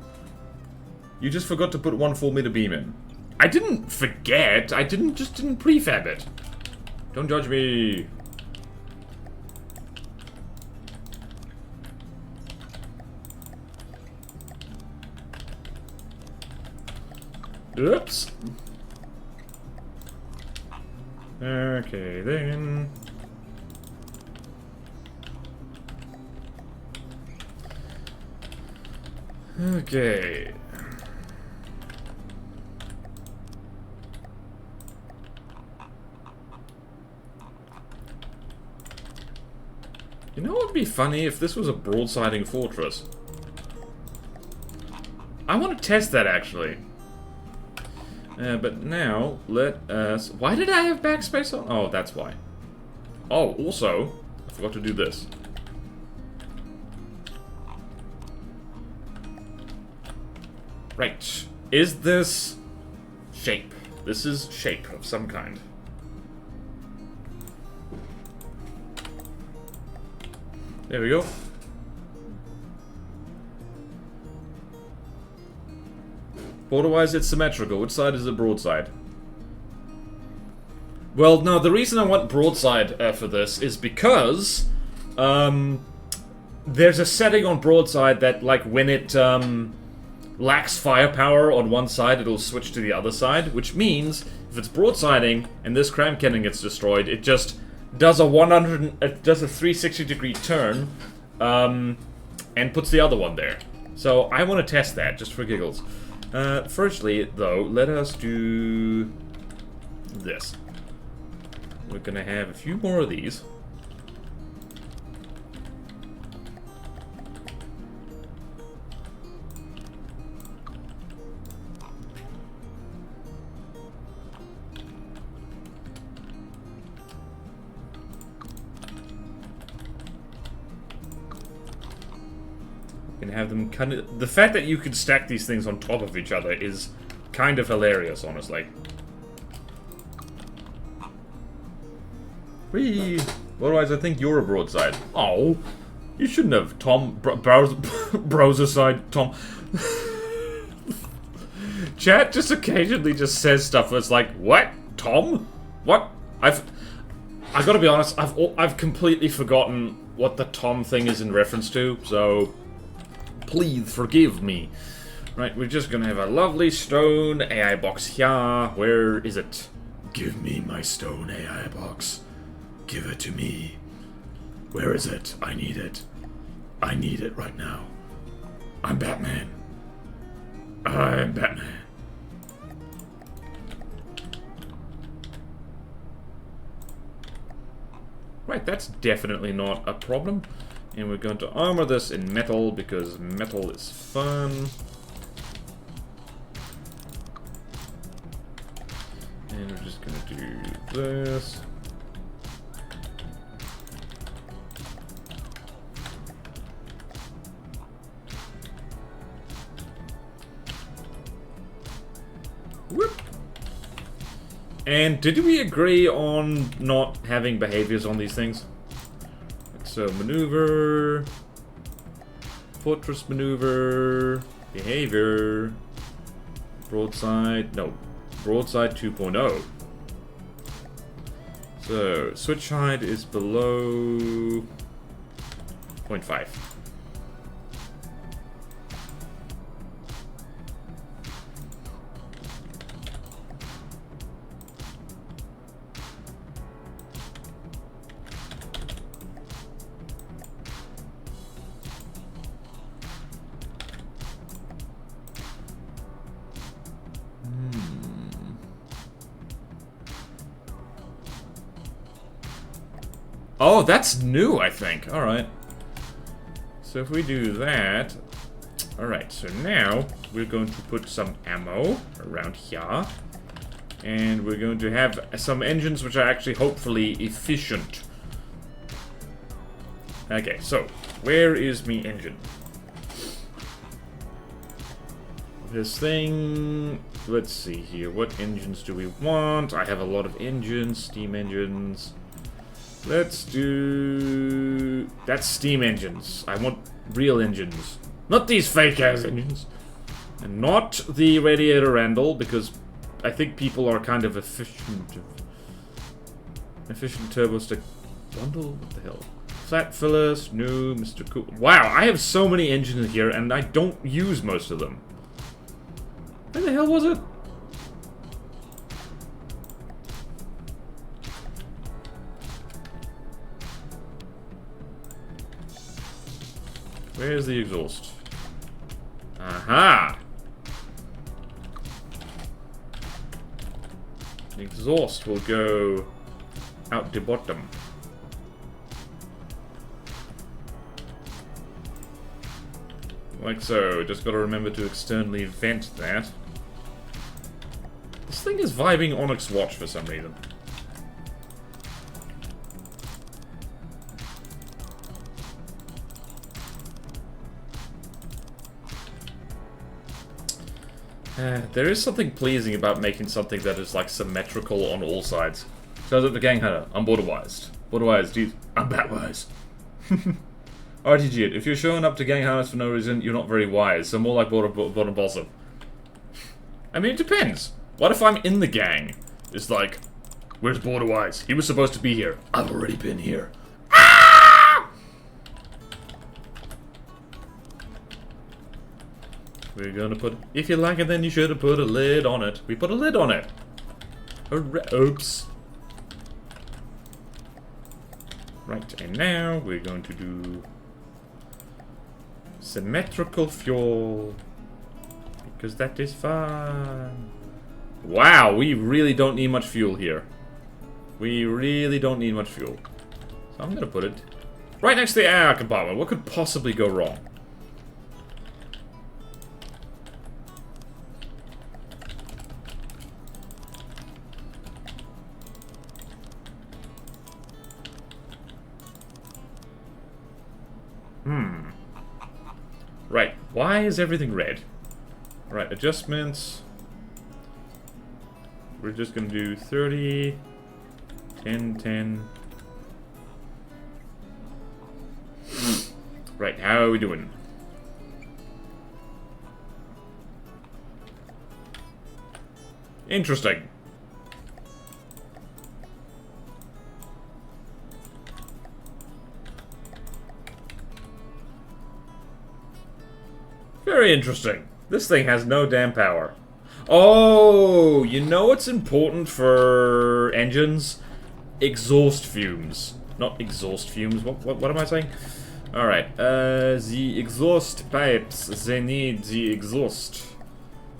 You just forgot to put 1 4-meter beam in. I didn't forget. I just didn't prefab it. Don't judge me. Oops. Okay, then. Okay. You know what would be funny if this was a broadsiding fortress? I want to test that, actually. But now, let us... Why did I have backspace on? Oh, that's why. Oh, also, I forgot to do this. Right. Is this... shape? This is shape of some kind. There we go. Border-wise, it's symmetrical. Which side is the broadside? Well, no, the reason I want broadside for this is because there's a setting on broadside that, like, when it lacks firepower on one side, it'll switch to the other side, which means if it's broadsiding and this CRAM cannon gets destroyed, it just does a 360-degree turn and puts the other one there. So I want to test that just for giggles. Firstly, though, let us do this. We're gonna have a few more of these. And have them kind of... The fact that you could stack these things on top of each other is kind of hilarious, honestly. Whee! Otherwise, I think you're a broadside. Oh, you shouldn't have, Tom. Browser side, Tom. Chat just occasionally just says stuff that's like, what? Tom? What? I've got to be honest, I've completely forgotten what the Tom thing is in reference to, so please forgive me. Right, we're just gonna have a lovely stone AI box here. Where is it? Give me my stone AI box. Give it to me. Where is it? I need it. I need it right now. I'm Batman. I'm Batman. Right, that's definitely not a problem. And we're going to armor this in metal because metal is fun. And we're just gonna do this. Whoop. And did we agree on not having behaviors on these things? So maneuver, fortress maneuver, behavior, broadside, no, broadside 2.0. So switch height is below 0.5. Oh, that's new, I think. Alright. So if we do that... Alright, so now we're going to put some ammo around here. And we're going to have some engines which are actually hopefully efficient. Okay, so where is me engine? This thing... Let's see here. What engines do we want? I have a lot of engines, steam engines... Let's do... That's steam engines. I want real engines. Not these fake-ass engines. And not the radiator Randall, because I think people are kind of efficient. Efficient turbo stick bundle? What the hell? Flat fillers? No, Mr. Cool. Wow, I have so many engines here, and I don't use most of them. Where the hell was it? Where's the exhaust? Aha! The exhaust will go out the bottom. Like so. Just gotta remember to externally vent that. This thing is vibing Onyx Watch for some reason. There is something pleasing about making something that is like symmetrical on all sides. Shows up the gang hunter. I'm border-wise. Border-wise, dude. I'm bat-wise. RTG, if you're showing up to gang hunters for no reason, you're not very wise. So more like border bossum. I mean, it depends. What if I'm in the gang? It's like, where's border-wise? He was supposed to be here. I've already been here. We're gonna put... If you like it, then you should have put a lid on it. We put a lid on it. Oops. Right, and now we're going to do... symmetrical fuel. Because that is fun. Wow, we really don't need much fuel here. We really don't need much fuel. So I'm gonna put it right next to the air compartment. What could possibly go wrong? Right, why is everything red? Right, adjustments. We're just gonna do 30, 10, 10. Right, how are we doing? Interesting. Very interesting. This thing has no damn power. Oh, you know what's important for engines? Exhaust fumes. Not exhaust fumes. What am I saying? Alright. The exhaust pipes, they need the exhaust.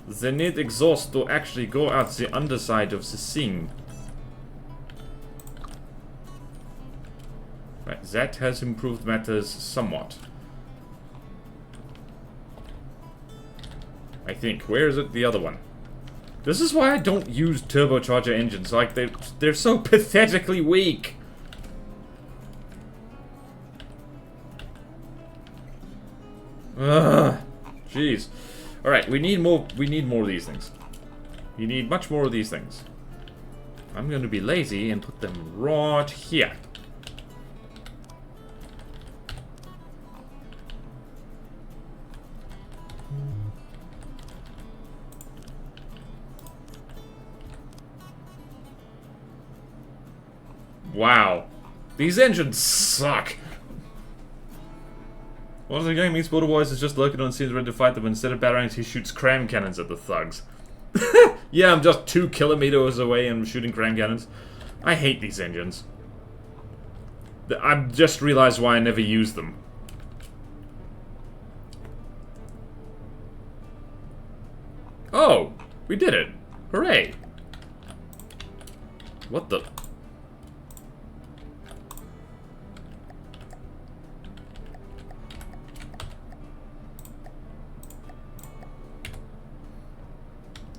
They need exhaust to actually go out the underside of the thing. Right, that has improved matters somewhat. I think. Where is it? The other one. This is why I don't use turbocharger engines. Like, they're so pathetically weak. Ugh. Jeez. Alright, we need more of these things. We need much more of these things. I'm going to be lazy and put them right here. Wow. These engines suck. One of the gang meets Border Boys is just lurking on scenes ready to fight them. Instead of batarangs, he shoots CRAM cannons at the thugs. Yeah, I'm just 2 kilometers away and I'm shooting CRAM cannons. I hate these engines. I've just realized why I never use them. Oh, we did it. Hooray. What the...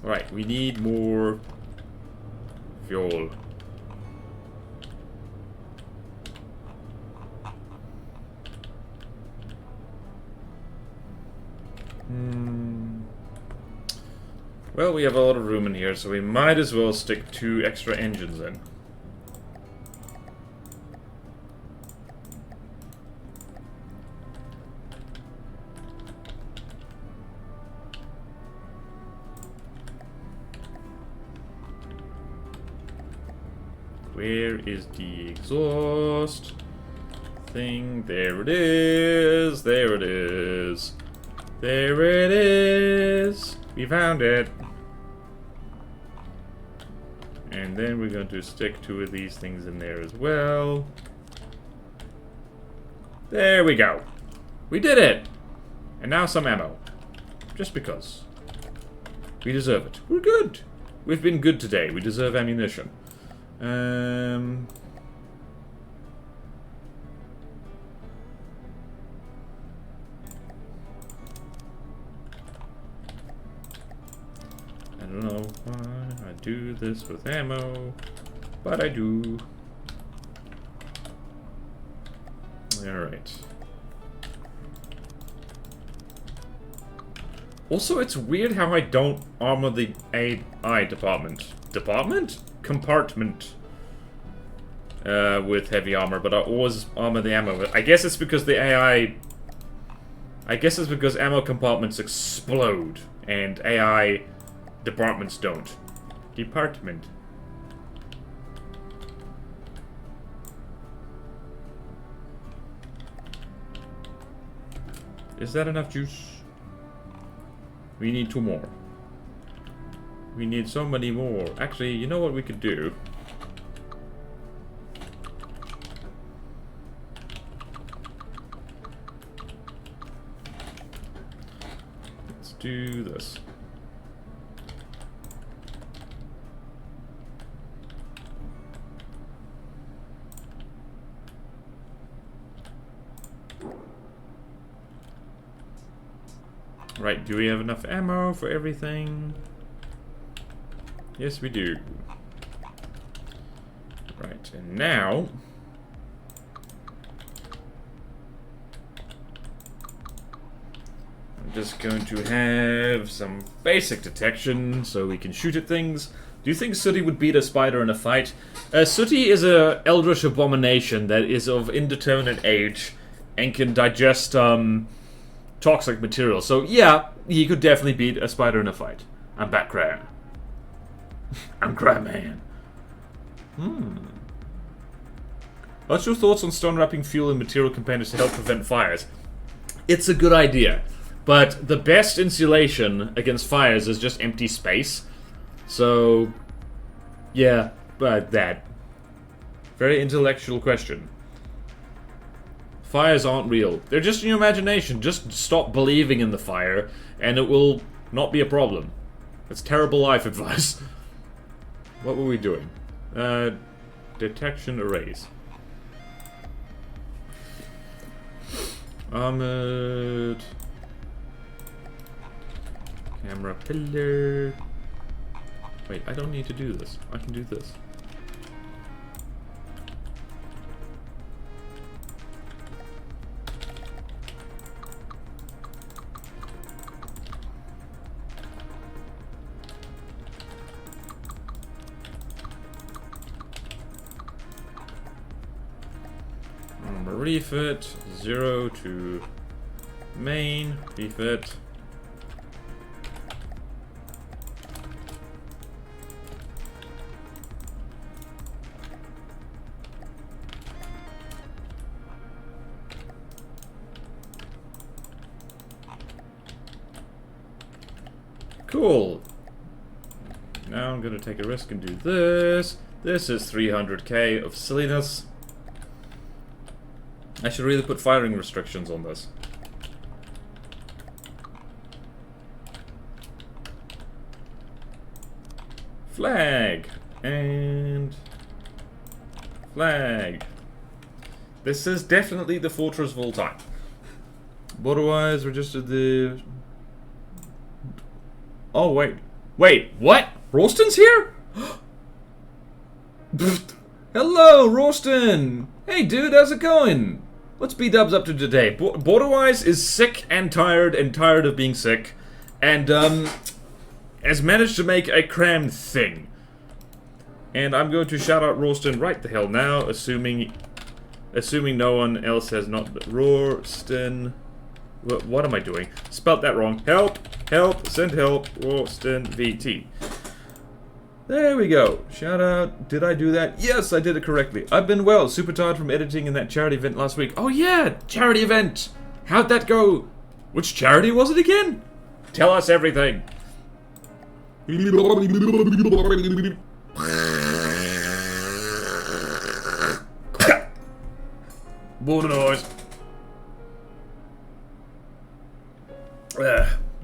Alright, we need more fuel. Well, we have a lot of room in here, so we might as well stick 2 extra engines in. Where is the exhaust thing? There it is. There it is. There it is. We found it. And then we're going to stick 2 of these things in there as well. There we go. We did it. And now some ammo. Just because. We deserve it. We're good. We've been good today. We deserve ammunition. I don't know why I do this with ammo, but I do. Alright. Also, it's weird how I don't armor the AI department. Compartment. With heavy armor, but I always armor the ammo. I guess it's because the AI... I guess it's because ammo compartments explode, and AI departments don't. Department. Is that enough juice? We need 2 more. We need so many more. Actually, you know what we could do? Let's do this. Right, do we have enough ammo for everything? Yes, we do. Right, and now... I'm just going to have some basic detection so we can shoot at things. Do you think Sooty would beat a spider in a fight? Sooty is a eldritch abomination that is of indeterminate age and can digest toxic material. So yeah, he could definitely beat a spider in a fight. I'm back, Cram. I'm Cram Man. What's your thoughts on stone wrapping fuel and material containers to help prevent fires? It's a good idea, but the best insulation against fires is just empty space. So, yeah, but that. Very intellectual question. Fires aren't real. They're just in your imagination. Just stop believing in the fire, and it will not be a problem. That's terrible life advice. What were we doing? Detection arrays. Armored. Camera pillar. Wait, I don't need to do this. I can do this. Refit 0 to main. Refit. Cool. Now I'm gonna take a risk and do this. This is 300k of silliness. I should really put firing restrictions on this. Flag. And... flag. This is definitely the fortress of all time. Border-wise, registered the... Oh, wait. Wait, what? Ralston's here? Hello, Ralston! Hey, dude, how's it going? What's B-Dubs up to today? Borderwise is sick and tired of being sick, and has managed to make a CRAM thing. And I'm going to shout out Ralston right the hell now, assuming no one else has not. Ralston, what am I doing? Spelt that wrong. Help! Help! Send help! Ralston VT. There we go. Shout out. Did I do that? Yes, I did it correctly. I've been well. Super tired from editing in that charity event last week. Oh yeah, charity event. How'd that go? Which charity was it again? Tell us everything. Water noise.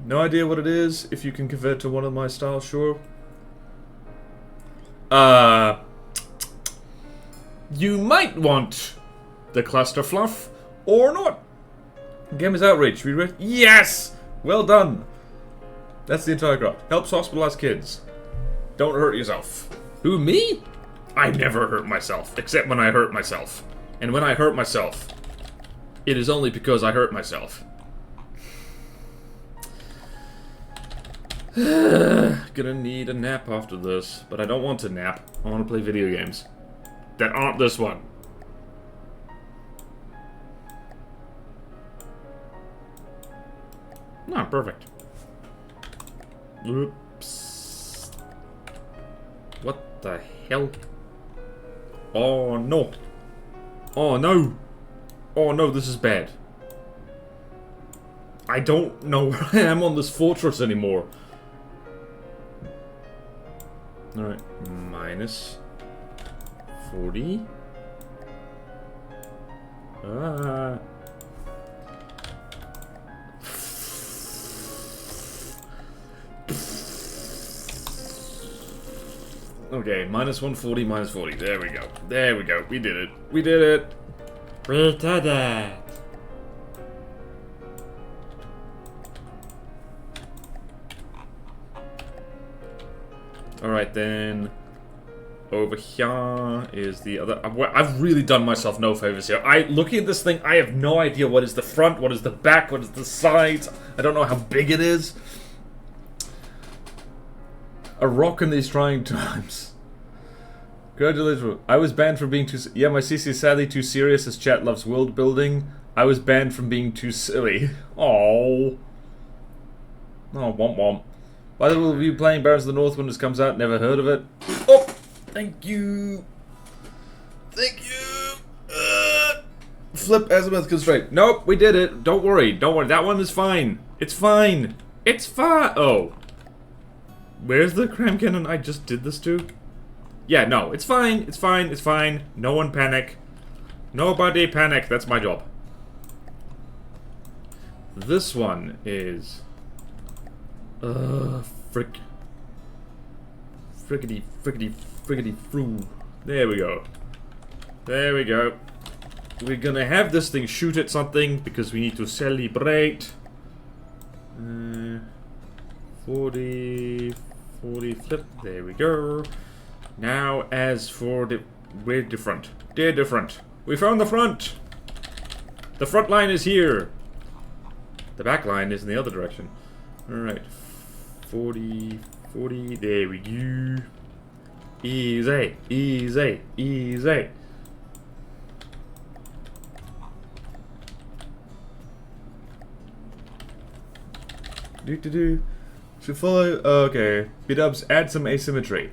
No idea what it is. If you can convert to one of my styles, sure. You might want the cluster fluff, or not. Game is outreach. Yes! Well done. That's the entire craft. Helps hospitalized kids. Don't hurt yourself. Who, me? I never hurt myself, except when I hurt myself. And when I hurt myself, it is only because I hurt myself. Gonna need a nap after this, but I don't want to nap. I want to play video games that aren't this one. No, perfect. Oops. What the hell? Oh no. Oh no. Oh no, this is bad. I don't know where I am on this fortress anymore. Alright, minus 40. Okay, minus 140, minus 40. There we go. There we go. We did it. We did it. We did it. Alright then, over here is the other. I've really done myself no favors here. Looking at this thing, I have no idea what is the front, what is the back, what is the sides. I don't know how big it is. A rock in these trying times. Congratulations. I was banned from being too... Yeah, my CC is sadly too serious as chat loves world building. I was banned from being too silly. Oh, womp womp. By the way, will you be playing Barons of the North when this comes out? Never heard of it. Oh, thank you. Thank you. Flip azimuth constraint. Nope, we did it. Don't worry. Don't worry. That one is fine. It's fine. It's fine. Oh. Where's the cram cannon I just did this to? Yeah, no. It's fine. It's fine. It's fine. No one panic. Nobody panic. That's my job. This one is... frick. Frickety, frickety, frickety, froo. There we go. There we go. We're gonna have this thing shoot at something because we need to celebrate. 40 flip. There we go. Now, as for the... We're different. They're different. We found the front! The front line is here! The back line is in the other direction. Alright. 40... There we go. Easy. Easy. Easy. Should follow. Okay. B-dubs, add some asymmetry.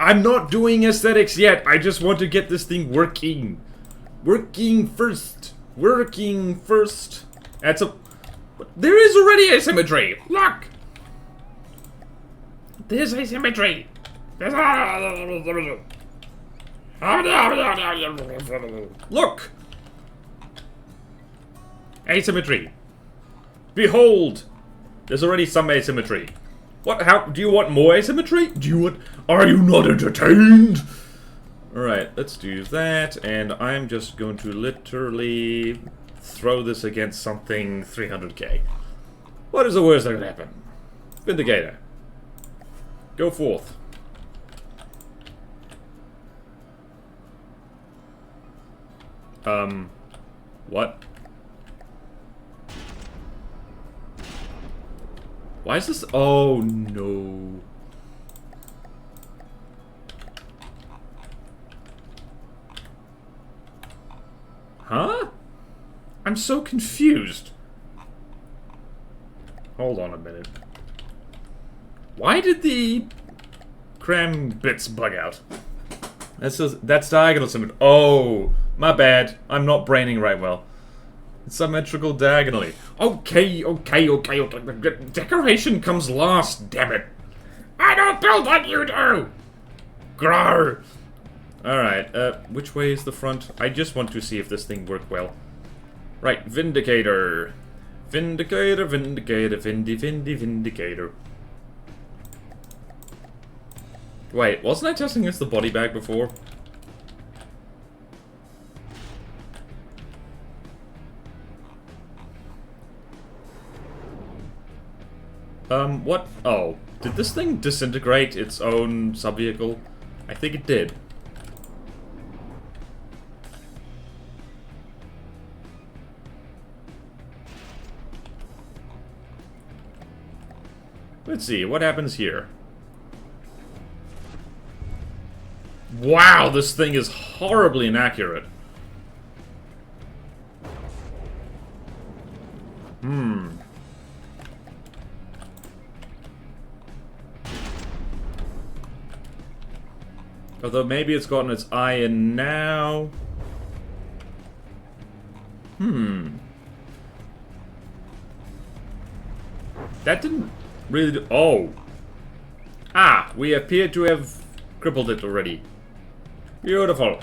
I'm not doing aesthetics yet. I just want to get this thing working. Working first. Working first. Add some. There is already asymmetry. Look. There's asymmetry. Look. Asymmetry. Behold. There's already some asymmetry. What? How? Do you want more asymmetry? Do you want... Are you not entertained? Alright, let's do that. And I'm just going to literally throw this against something 300k. What is the worst that could happen? Vindicator. Go forth. What? Why is this? Oh no. Huh? I'm so confused. Hold on a minute. Why did the cram bits bug out? That's diagonal symmetry. Oh, my bad. I'm not braining right well. It's symmetrical diagonally. Okay. Decoration comes last, damn it. I don't build like you do! Grow! Alright, which way is the front? I just want to see if this thing worked well. Right, Vindicator. Vindicator. Wait, wasn't I testing against the body bag before? What? Oh, did this thing disintegrate its own sub-vehicle? I think it did. Let's see, what happens here? Wow, this thing is horribly inaccurate. Although maybe it's gotten its eye in now. That didn't really do... Oh. Ah, we appear to have crippled it already. Beautiful.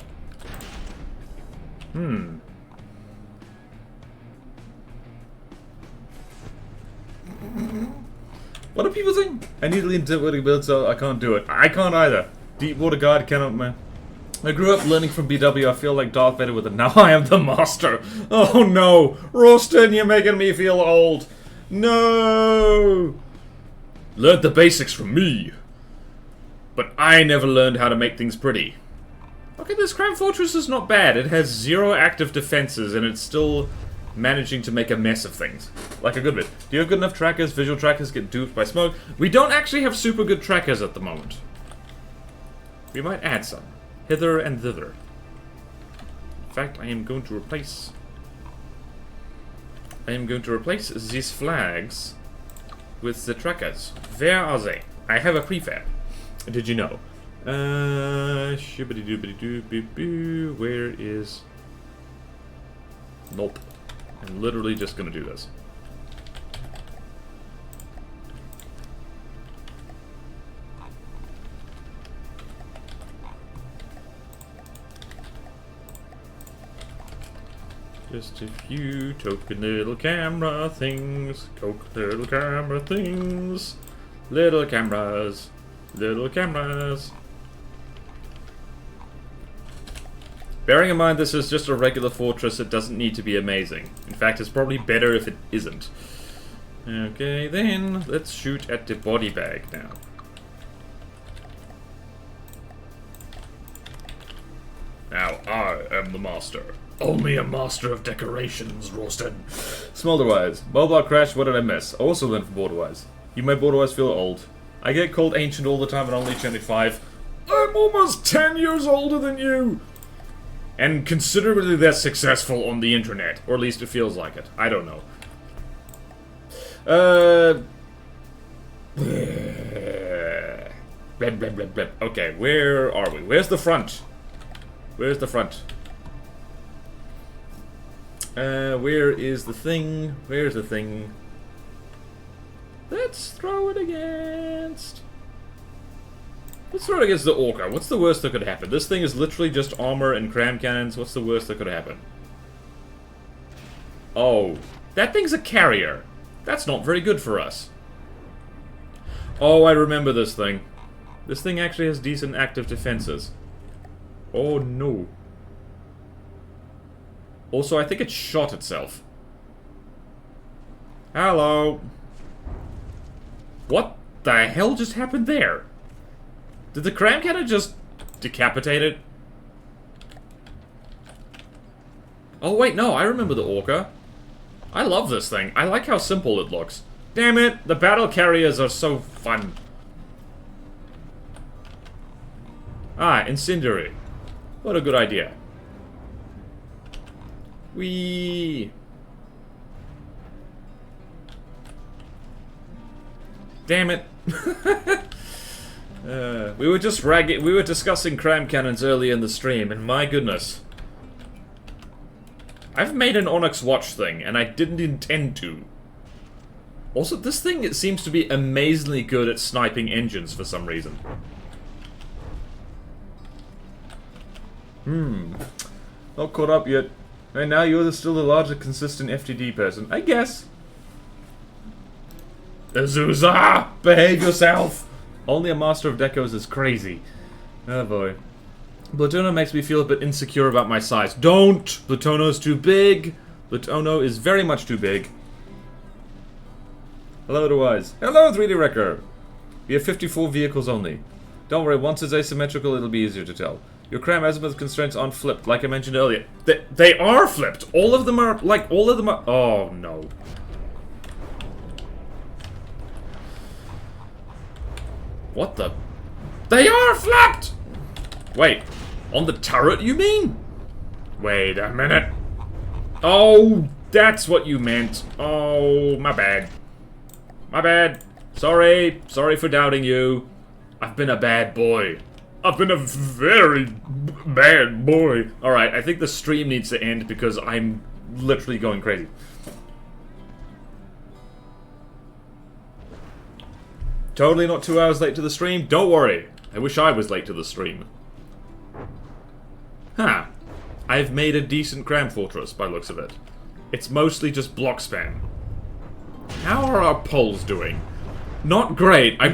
What are people saying? I need to lean into what build, so I can't do it. I can't either. Deepwater God cannot, man. I grew up learning from BW. I feel like Darth Vader with it. Now I am the master. Oh no. Roston, you're making me feel old. No. Learned the basics from me. But I never learned how to make things pretty. Okay, this Cram Fortress is not bad. It has 0 active defenses and it's still managing to make a mess of things. Like a good bit. Do you have good enough trackers? Visual trackers get duped by smoke. We don't actually have super good trackers at the moment. We might add some. hither and thither. In fact, I am going to replace these flags with the trackers. Where are they? I have a prefab. Did you know? Shibbity-doobity-doo-boo-boo. Where is... Nope. I'm literally just gonna do this. Just a few token little camera things. Little camera things. Little cameras. Little cameras. Bearing in mind this is just a regular fortress, it doesn't need to be amazing. In fact, it's probably better if it isn't. Okay, then let's shoot at the body bag now. Now I am the master. Only a master of decorations, Ralston. Smolderwise. Mobile crash, what did I miss? I also learned from Borderwise. You made Borderwise feel old. I get called ancient all the time and only 25. I'm almost 10 years older than you! And considerably less successful on the internet. Or at least it feels like it. I don't know. Okay, where are we? Where's the front? Where's the front? Where is the thing? Where's the thing? Let's throw it against... Let's throw it against the Orca. What's the worst that could happen? This thing is literally just armor and cram cannons. What's the worst that could happen? Oh, that thing's a carrier. That's not very good for us. Oh, I remember this thing. This thing actually has decent active defenses. Oh, no. Also, I think it shot itself. Hello. What the hell just happened there? Did the cram cannon just decapitate it? Oh wait, no, I remember the Orca. I love this thing. I like how simple it looks. Damn it, the battle carriers are so fun. Ah, incendiary. What a good idea. Whee! Damn it. We were discussing cram cannons earlier in the stream, and my goodness. I've made an Onyx watch thing, and I didn't intend to. Also, this thing, it seems to be amazingly good at sniping engines for some reason. Not caught up yet. And now you're still a larger, consistent FTD person. I guess. Azusa! Behave yourself! Only a master of decos is crazy. Oh boy. Plutono makes me feel a bit insecure about my size. Don't! Plutono's too big. Plutono is very much too big. Hello, otherwise. Hello, 3D Wrecker! We have 54 vehicles only. Don't worry, once it's asymmetrical, it'll be easier to tell. Your cram azimuth constraints aren't flipped, like I mentioned earlier. They are flipped! All of them are, like, all of them are... Oh, no. What the... They are flipped! Wait, on the turret, you mean? Wait a minute. Oh, that's what you meant. Oh, my bad. My bad. Sorry. Sorry for doubting you. I've been a bad boy. I've been a very bad boy. Alright, I think the stream needs to end because I'm literally going crazy. Totally not 2 hours late to the stream? Don't worry. I wish I was late to the stream. Huh. I've made a decent cram fortress by the looks of it. It's mostly just block spam. How are our polls doing? Not great. What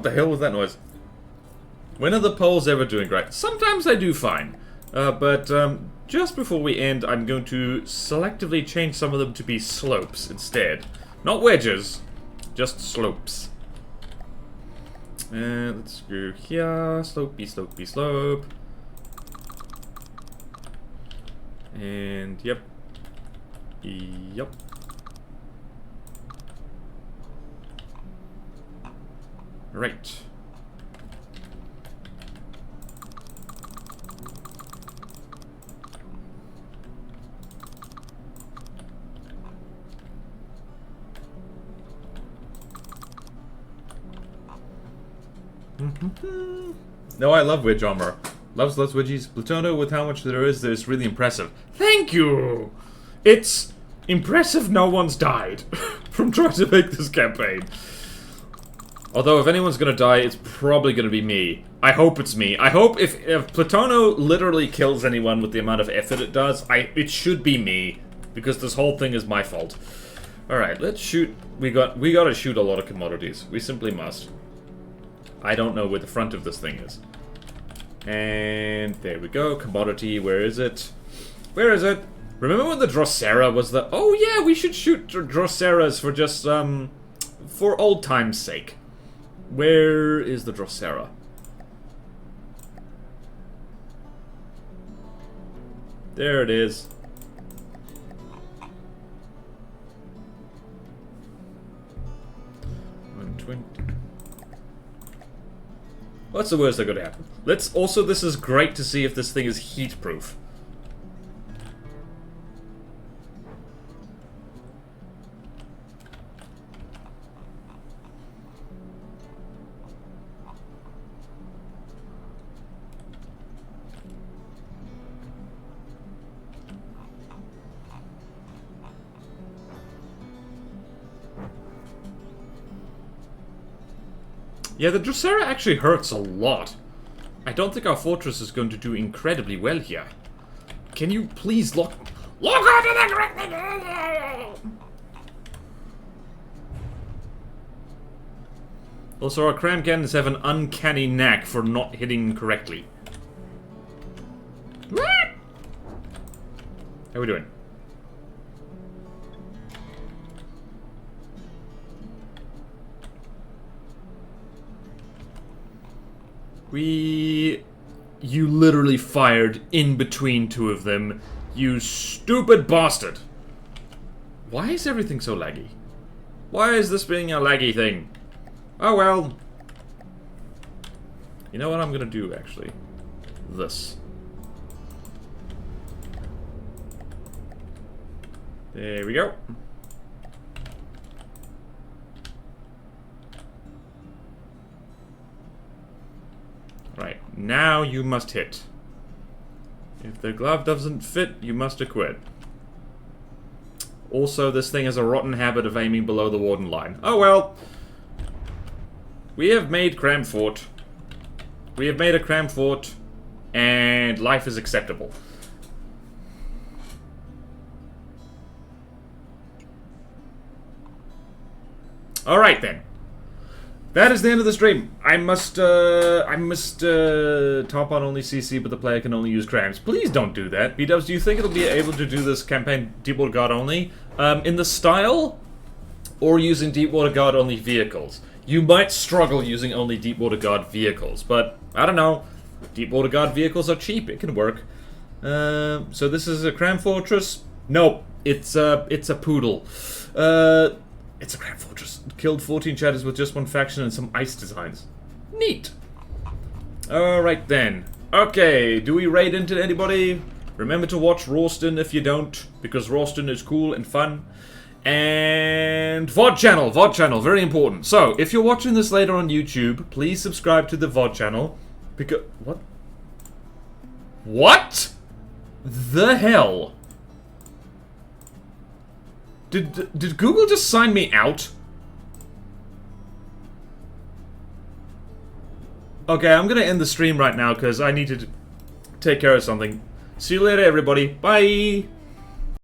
the hell was that noise? When are the polls ever doing great? Sometimes I do fine. But just before we end, I'm going to selectively change some of them to be slopes instead. Not wedges, just slopes. Let's go here. Slopey, slopey, slope. And yep. Yep. Right. No, I love wedge armor. Loves wedgies. Plutona with how much there is really impressive. Thank you! It's impressive no one's died from trying to make this campaign. Although if anyone's gonna die, it's probably gonna be me. I hope it's me. I hope if Plutono literally kills anyone with the amount of effort it does, it should be me. Because this whole thing is my fault. Alright, let's shoot. We gotta shoot a lot of commodities. We simply must. I don't know where the front of this thing is. And there we go. Commodity, where is it? Where is it? Remember when the Drosera was the... Oh yeah, we should shoot Droseras for just, for old time's sake. Where is the Drosera? There it is. What's the worst that could happen? Let's also, this is great to see if this thing is heat proof. Yeah, the Drosera actually hurts a lot. I don't think our fortress is going to do incredibly well here. Can you please lock onto the correct thing? Also, our CRAM cannons have an uncanny knack for not hitting correctly. What? How are we doing? You literally fired in between two of them, you stupid bastard! Why is everything so laggy? Why is this being a laggy thing? Oh well. You know what I'm gonna do, actually? This. There we go. Right, now you must hit. If the glove doesn't fit, you must acquit. Also, this thing has a rotten habit of aiming below the warden line. Oh well. We have made CRAM Fort. We have made a CRAM Fort, and life is acceptable. Alright then. That is the end of the stream. I must top on only CC, but the player can only use CRAMs. Please don't do that. B-dubs, do you think it'll be able to do this campaign Deepwater Guard only? In the style, or using Deepwater Guard only vehicles? You might struggle using only Deepwater Guard vehicles, but I don't know. Deepwater Guard vehicles are cheap. It can work. So this is a CRAM Fortress? Nope. It's a poodle. It's a CRAM Fortress. Killed 14 chatters with just one faction and some ice designs. Neat. Alright then. Okay, do we raid into anybody? Remember to watch Rawston if you don't, because Rawston is cool and fun. And VOD channel, very important. So, if you're watching this later on YouTube, please subscribe to the VOD channel. Because, what? What the hell? Did Google just sign me out? Okay, I'm gonna end the stream right now because I need to take care of something. See you later, everybody. Bye!